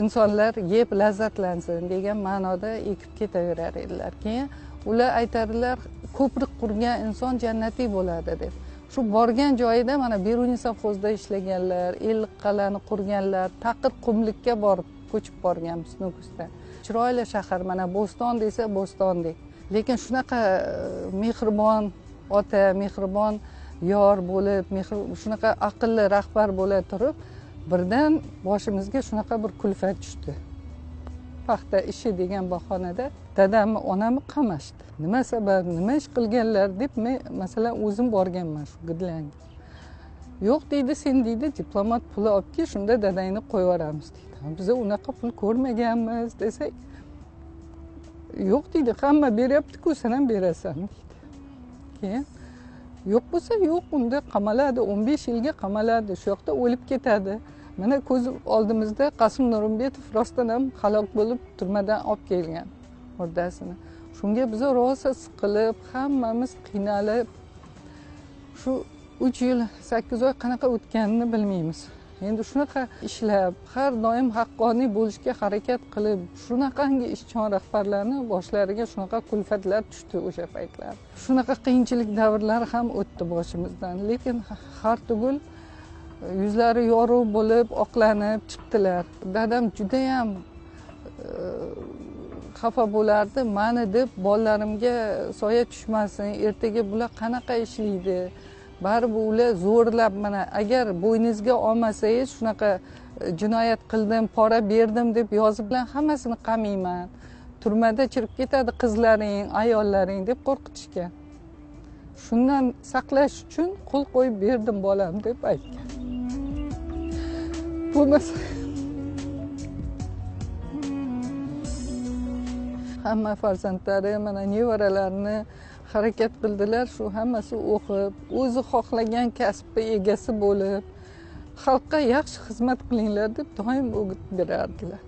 insonlar yeb lazzatlansin degan ma'noda ekib ketaverar edilar. Keyin ular aytadilar, ko'prik qurgan inson jannatiy bo'ladi deb. Shu borgan joyida mana Beruniy sovxozda ishlaganlar, Yeliqalani qurganlar, Taqir qumlikka borib ko'chib borganmiz Nukusdan. Chiroyli shahar, mana Bo'ston desa Bo'stondek. Lekin shunaqa mehribon ota, mehribon yor bo'lib shunaqa aqlli rahbar bo'la turib birdan boshimizga shunaqa bir kulfat tushdi. Paxta ishi degan bahonada dadamni onamni qamashdi. Nima sabab, nima ish qilganlar deb men masalan o'zim borganman shu gidlanga. Yo'q deydi, sen deydi diplomat puli olib kel, shunda dadangni qo'yib yuboramiz deydi. Biz unaqa pul ko'rmaganmiz desak, yo'q deydi, hamma beryapti-ku, sen ham berasan deydi. Keyin yo'q bo'lsa yo'q, unda qamaladi, 15 yilga qamaladi, shu yoqda o'lib ketadi. Mana ko'z oldimizda Qasim Nurimbetov rostdan ham halok bo'lib turmadan olib kelgan murdasini. Shunga biz rosa siqilib, hammamiz qiynalib, shu 3 yil 8 oy qanaqa o'tganini bilmaymiz. Endi shunaqa ishlab, har doim haqqoniy bo'lishga harakat qilib, shunaqangi ishchan rahbarlarni boshlariga shunaqa kulfatlar tushdi o'sha paytlar. Shunaqa qiyinchilik davrlar ham o'tdi boshimizdan, lekin har tugul yuzlari yorug' bo'lib, oqlanib chiqdilar. Dadam juda ham xafa bo'lardi, mani deb bolalarimga soya tushmasin, ertaga bular qanaqa ishlaydi? Baribir ular zo'rlab, mana agar bo'yningizga olmasangiz shunaqa jinoyat qildim, pora berdim deb yozib bilan hammasini qamayman. Turmada chirib ketadi qizlaring, ayollaring deb qo'rqitishgan. Shundan saqlash uchun qo'l qo'yib berdim bolam deb aytgan. Bo'lmasa hamma farzandlari, mana nevaralarini harakat qildilar, shu hammasi o'qib, o'zi xohlagan kasbga egasi bo'lib, xalqqa yaxshi xizmat qilinglar deb doim o'g'it berardilar.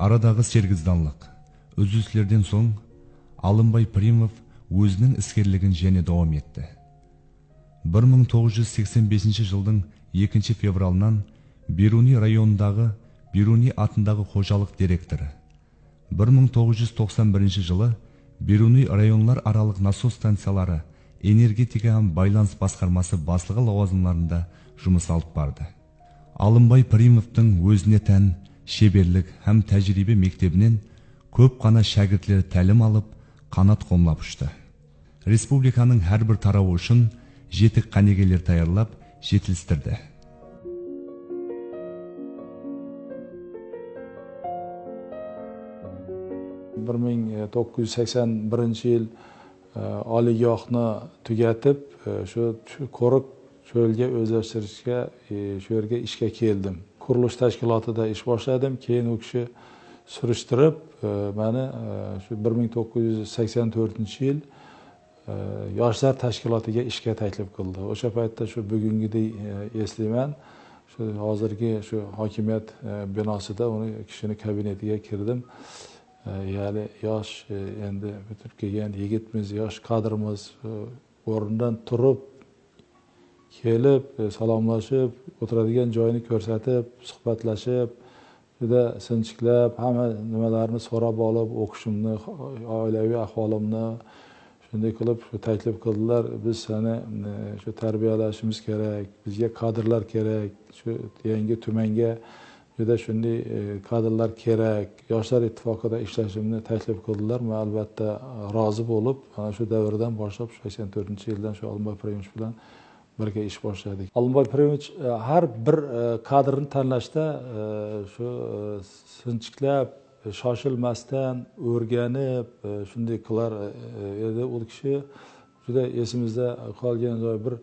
Aradagi sergizdanlik, uzilishlardan so'ng Alimboy Pirimov o'zining iskerligini yana davom etdi. 1985-yilning 2 fevraldan Beruniy rayonidagi Beruniy atındagi xo'jalik direktori. 1991-yili Beruniy rayonlar araliq nasos stansiyalari energetika ham baylans boshqarmasi boshlig'i lavozimlarida жұмыс olib bordi. Alimboy Pirimovning o'zine tan sheberlik ham tajriba maktabining ko'p qana shogirdlari ta'lim olib, qanot qo'mlab ushdi. Respublikaning har bir tarafi uchun yetik qanegeler tayyorlab, yetilstirdi. Bir 1981 yil oliygohni tugatib, shu qo'riq cho'lga o'zlashtirishga, shu yerga ishga keldim. Qurilish tashkilotida ish boshladim, keyin u kishi surishtirib, meni shu 1984-yil yoshlar tashkilotiga ishga taklif qildi. O'sha paytda shu bugungidek eslayman, shu hozirgi shu hokimiyat binosida uni kishini kabinetiga kirdim. Ya'ni yosh, endi bitib kelgan yigitmiz, yosh kadrimiz o'rnidan turib, kelib, salomlashib, o'tiradigan joyini ko'rsatib, suhbatlashib, juda sinchiklab, hamma nimalarni so'rab olib, o'qishimni, oilaviy ahvolimni shunday qilib taklif qildilar. Biz seni shu tarbiyalashimiz kerak, bizga kadrlar kerak, shu yangi tumanga juda shunday kadrlar kerak. Yoshlar ittifoqida ishlashimni taklif qildilar. Men albatta rozi bo'lib, ana shu davrdan boshlab 84-yildan shu Alimboy Pirimovich bilan birga ish boshladik. Alimboy Pirimovich har bir kadrni tanlashda shu sinchiklab, shoshilmasdan o'rganib shunday qilar edi. U kishi juda esimizda qolgan joy, bir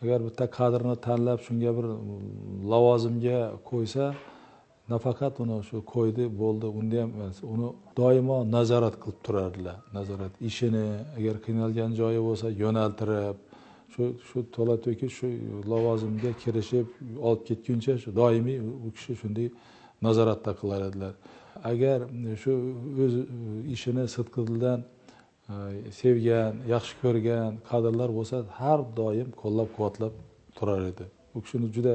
agar bitta kadrni tanlab shunga bir lavozimga qo'ysa, nafaqat uni shu qo'ydi bo'ldi, unda ham uni doimo nazorat qilib turardilar. Nazorat ishini, agar qiynalgan joyi bo'lsa yo'naltirib, shu to'la-to'kis shu lavozimga kirishib olib ketguncha shu doimiy u kishi shunday nazoratda qilar edilar. Agar shu o'z ishini sidqidildan sevgan, yaxshi ko'rgan kadrlar bo'lsa, har doim qo'llab-quvvatlab turar edi. U kishini juda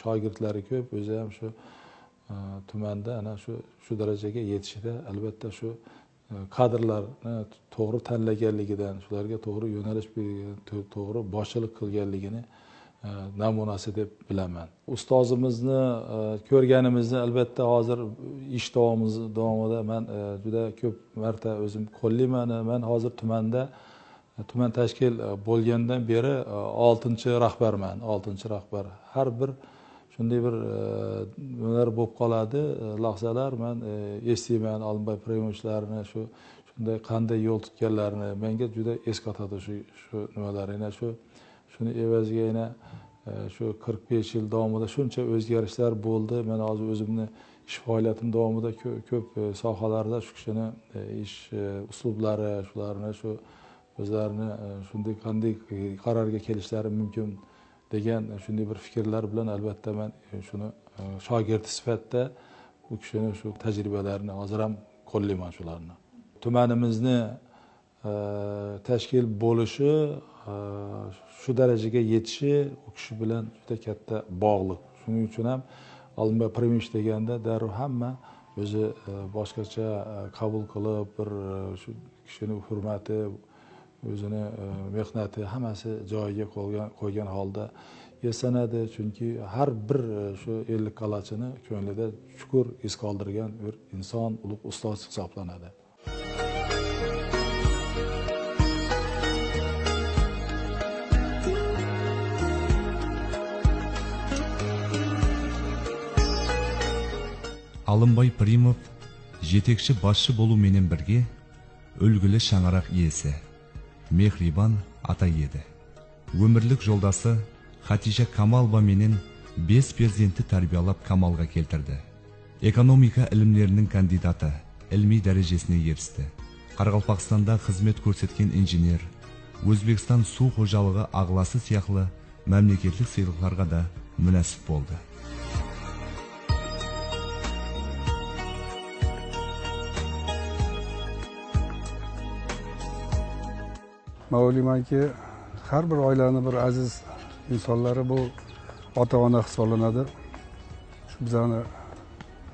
shogirdlari ko'p, o'zi ham shu tumanda ana shu darajaga yetishida albatta shu kadrlarni to'g'ri tanlaganligidan, shularga to'g'ri yo'nalish bergan, to'g'ri boshchilik qilganligini namunasi deb bilaman. Ustozimizni ko'rganimizni albatta hozir ish davomida men juda ko'p marta o'zim qo'llayman. Men hozir tuman tashkil bo'lgandan beri 6-rahbarman. 6-rahbar. Har bir shunday bir nimalar bo'lib qoladi, lahzalar men eshitmayman Olimboy Primovichtlarni shunday qanday yo'l tutganlarini menga juda eslatadi shu nimalarini shuni evaziga yana shu 45 yil davomida shuncha o'zgarishlar bo'ldi. Men hozir o'zimni ish faoliyatim davomida ko'p sohalarda shu kishini ish uslublari, shularni o'zlarini shunday qanday qarorga kelishlari mumkin degan shunday bir fikrlar bilan albatta men shuni shogirdi sifatida bu kishini shu tajribalarini hozir ham qo'llayman shularni. Tumanimizni tashkil bo'lishi, shu darajaga yetishi u kishi bilan juda katta bog'liq. Shuning uchun ham Olimboy Primovich deganda darrov hamma o'zi boshqacha qabul qilib, bir shu kishini hurmati, o'zini mehnati hammasi joyiga qo'ygan holda esanadi. Chunki har bir shu 50 qalachini ko'nglida chuqur iz qoldirgan bir inson, ulug' ustoz hisoblanadi. Alımboy Primov yetekchi boshchi bo'lu menen birga o'lgili shang'aroq iyesi, mehribon ata edi. Өмірлік жолдасы Хатижа Камалова менен 5 перзентті тәрбиялап Камалға келтірді. Экономика ilmlerining кандидаты, ilmiy darajasine ерісті. Қарақалпақстанда қызмет көрсеткен инженер, Өзбекстан су қожалығы ағласы сияқлы мемлекеттік сыйлықтарға да мүнәсіп болды. Men o'ylaymanki, har bir oilani bir aziz insonlari bu ota-ona hisoblanadi. Shu bizani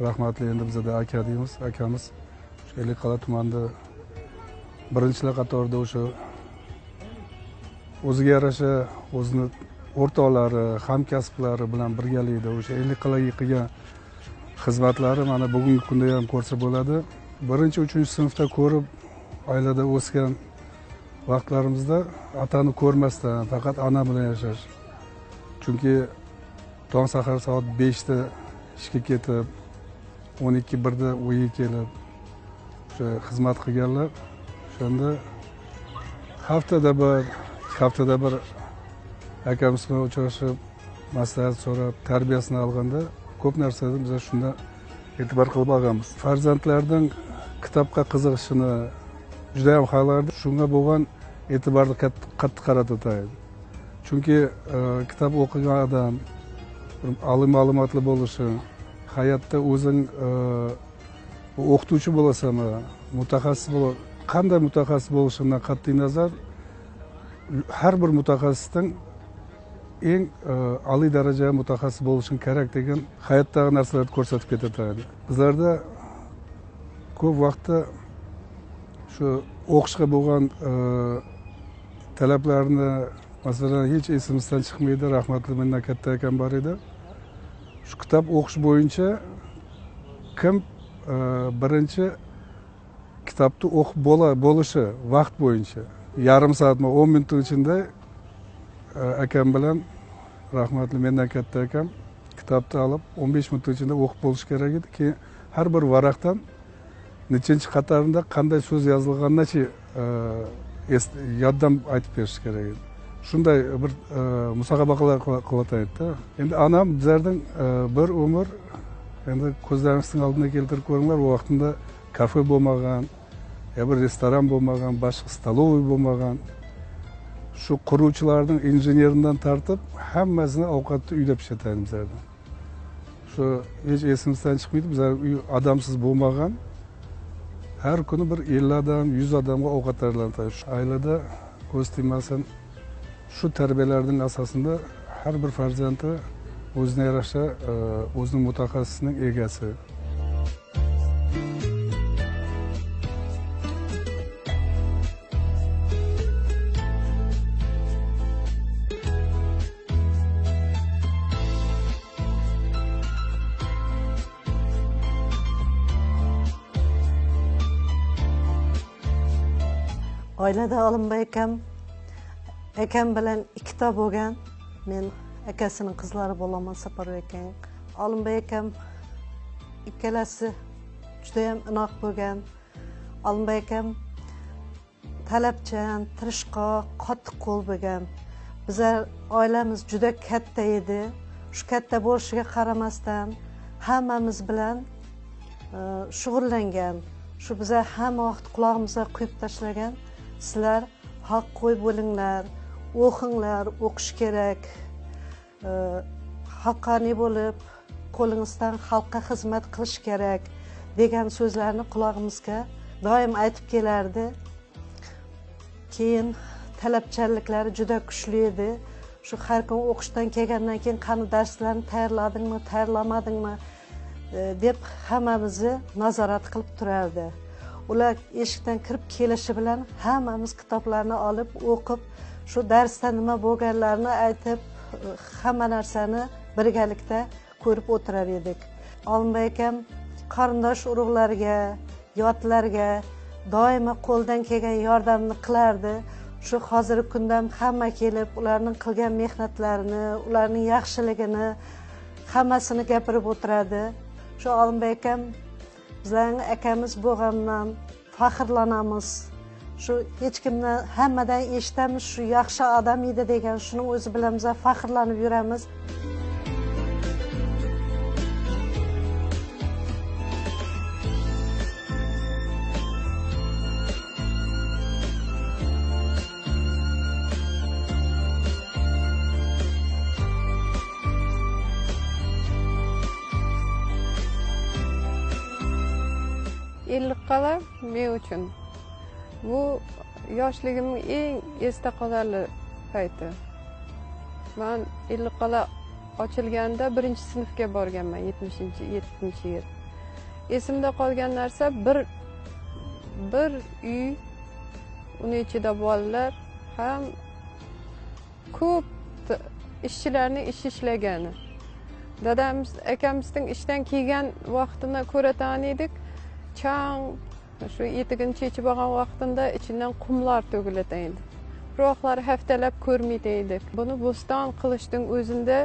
rahmatli endi bizda aka deymiz, akamiz shu Ellikqal'a tumanida birinchilar qatorida o'sha o'ziga yarasha o'zini o'rtoqlari, hamkasblari bilan birgalikda o'sha Ellikqal'aga qilgan xizmatlari mana bugungi kunda ham ko'rsa bo'ladi. 1-3 sinfda ko'rib oilada o'sgan vaqtlarimizda atani ko'rmasdan faqat ona bilan yashash. Chunki tong sahar soat 5 da ishga ketib, 12-1da uyga kelib o'sha xizmat qilganlar. Shunda haftada bir akamiz bilan uchrashib, maslahat so'rab, tarbiyasini olganda ko'p narsadan biz shunda e'tibor qilib olganmiz. Farzandlarning kitobga qiziqishini juda ham xohlardi. Shunga bo'lgan e'tiborni qattiq qaratadi. Chunki kitob o'qigan odam oliy ma'lumotli bo'lishi, hayotda o'zing o'qituvchi bo'lasizmi, mutaxassis qanday mutaxassis bo'lishidan qat'iy nazar har bir mutaxassisning eng oliy daraja mutaxassis bo'lishing kerak degan hayotdagi narsalarni ko'rsatib ketadi. Bizlarda ko'p vaqtda shu o'qishga bo'lgan talablarni masalan hech esimizdan chiqmaydi. Rahmatli mendan katta akam bor edi. Shu kitob o'qish bo'yicha kim birinchi kitobni o'qib bo'lishi vaqt bo'yicha yarim soatmi 10 minut ichida akam bilan rahmatli mendan katta akam kitobni olib 15 minut ichida o'qib bo'lish kerak edi. Keyin har bir varaqdan nechinchi qatorida qanday so'z yozilganini yoddan aytib berish kerak edi. Shunday bir musobaqalar qilyotdi. Endi onam bizlardan bir umr endi ko'zlaringizning oldiga keltirib ko'ringlar, u vaqtda kafe bo'lmagan, bir restoran bo'lmagan, boshqa stolovoy bo'lmagan. Shu quruvchilarning injeneridan tortib hammasini ovqatni uyda pishiradi bizlardan. Shu hech esimizdan chiqmaydi, bizlar uy odamsiz bo'lmagan. Har kuni bir 50 odam, 100 odamga ovqat tayyorlanadi. Shu oilada ko'z tegmasin, shu tarbiyalarning asosida har bir farzandi o'zine yarasha o'zining mutaxassisining egasi. Oilada Olimboy akam bilan ikkita bo'lgan. Men akasining qizlari bo'laman Saparov akang. Olimboy akam ikkalasi juda ham inoq bo'lgan. Olimboy akam talabchan, tirishqoq, qattiq qo'l bo'lgan. Bizlar oilamiz juda katta edi. Shu katta bo'lishiga qaramasdan hammamiz bilan shug'ullangan. Shu bizlar hamma vaqt quloqimizga quyib tashlagan. Sizlar haqqo'y bo'linglar, o'qinglar, o'qish kerak. Haqqoniy bo'lib, qo'lingizdan xalqqa xizmat qilish kerak degan so'zlarni quloqimizga doim aytib kelardi. Keyin talabchanliklari juda kuchli edi. Shu har kun o'qishdan kelgandan keyin qani darslarni tayyorladingmi, tayyorlamadingmi deb hammamizni nazorat qilib turardi. Ular eshikdan kirib kelishi bilan hammamiz kitoblarni olib o'qib, shu darsda nima bo'lganlarini aytib, hamma narsani birgalikda ko'rib o'tirar edik. Olimboy akam qarindosh urug'larga, yotlarga doimo qo'ldan kelgan yordamni qilardi. Shu hozirgi kunda hamma kelib, ularning qilgan mehnatlarini, ularning yaxshiligini hammasini gapirib o'tiradi. Shu Olimboy akam bizlarning akamiz bo'lganidan faxrlanamiz. Shu hech kimdan hammadan eshitamiz, shu yaxshi odam edi degan, shuning o'zi bilan biz faxrlanib yuramiz. Illiqqala men uchun bu yoshligimning eng esda qolarli payti. Men Illiqqala ochilganda 1-sinfga borganman, 70-yil. Esimda qolgan narsa bir uy, uning ichida bolalar ham ko'p ishchilarning ish ishlagani. Dadamiz, akamizning ishdan kelgan vaqtini ko'ra taniydik. Chang shu etigini chechib olgan vaqtida ichidan qumlar to'kilataydi. Biroqlar haftalab ko'rmaydi. Buni bo'ston qilishning o'zida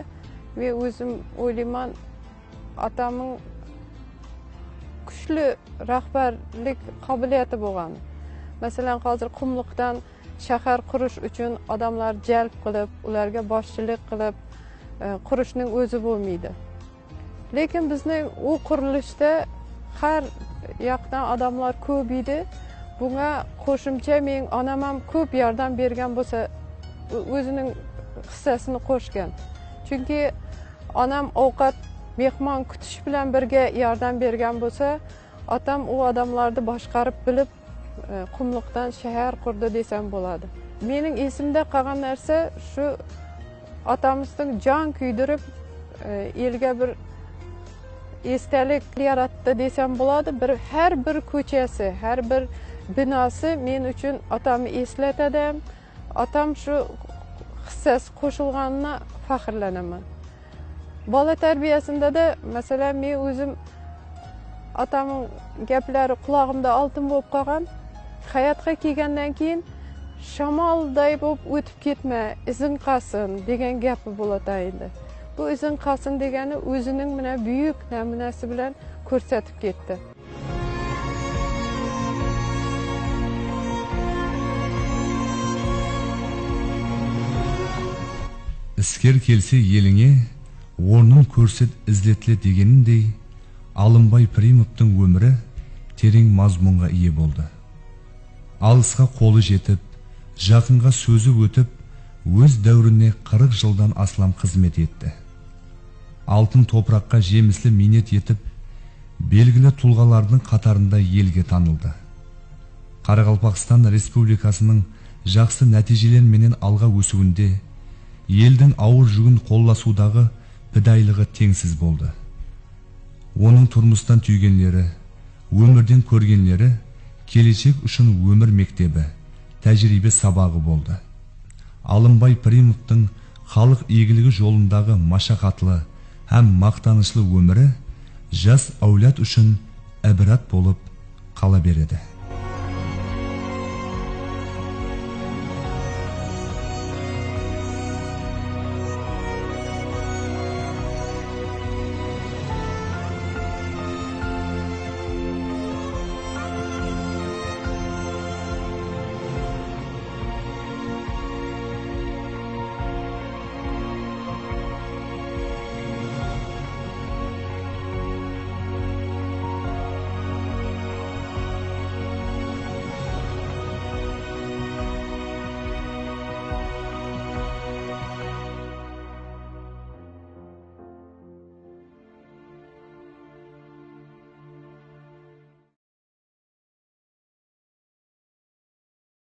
men o'zim o'ylayman, otamning kuchli rahbarlik qobiliyati bo'lgan. Masalan, hozir qumliqdan shahar qurish uchun odamlar jalb qilib, ularga boshchilik qilib qurishning o'zi bo'lmaydi. Lekin bizning u qurilishda har yoqdan odamlar ko'p edi. Bunga qo'shimcha men onam ham ko'p yordam bergan bo'lsa, o'zining hissasini qo'shgan. Chunki onam ovqat, mehmon kutish bilan birga yordam bergan bo'lsa, otam u odamlarni boshqarib bilib qumliqdan shahar qurdi desam bo'ladi. Mening esimda qolgan narsa shu otamizning jon kuydirib elga bir esdalik yaratdi desam bo'ladi. Har bir ko'chasi, har bir binosi men uchun otamni eslatadi. Otam shu hissasi qo'shilganini faxrlanaman. Bola tarbiyasida masalan men o'zim otamning gaplari quloqimda oltin bo'lib qolgan. Hayotga kelgandan keyin shamolday bo'lib o'tib ketma, izing qolsin degan gapi bo'lataydi. Bu izing qolsin degani o'zining mana buyuk namunasi bilan ko'rsatib ketdi. Isker kelsa yelinge, o'rnin ko'rsat izletli deganindek, Olimboy Pirimovning umri tering mazmunga ega bo'ldi. Alысqa qo'li yetib, yaqinga so'zi o'tib, o'z davrini 40 yildan aslam xizmat etdi. Altın topraqqa jemisli minnet yetib, belgili tulg'alarning qatarında elga tanıldı. Qoraqalpaqiston Respublikasының жақсы natijalar менен alga o'sugunde, elдің ауыр жүгін qo'llasuдағы pidaylығы tengsiz bo'ldi. Оның turmusdan tүйгенлері, өмірден көргенлері, келешек үшін өмір мектебі, тәжірибе сабағы болды. Olimboy Pirimovning xalq egiligi жолындағы машақатлы һәм мақтанышлы өмірі жас әулет үшін әбірат болып қала береді.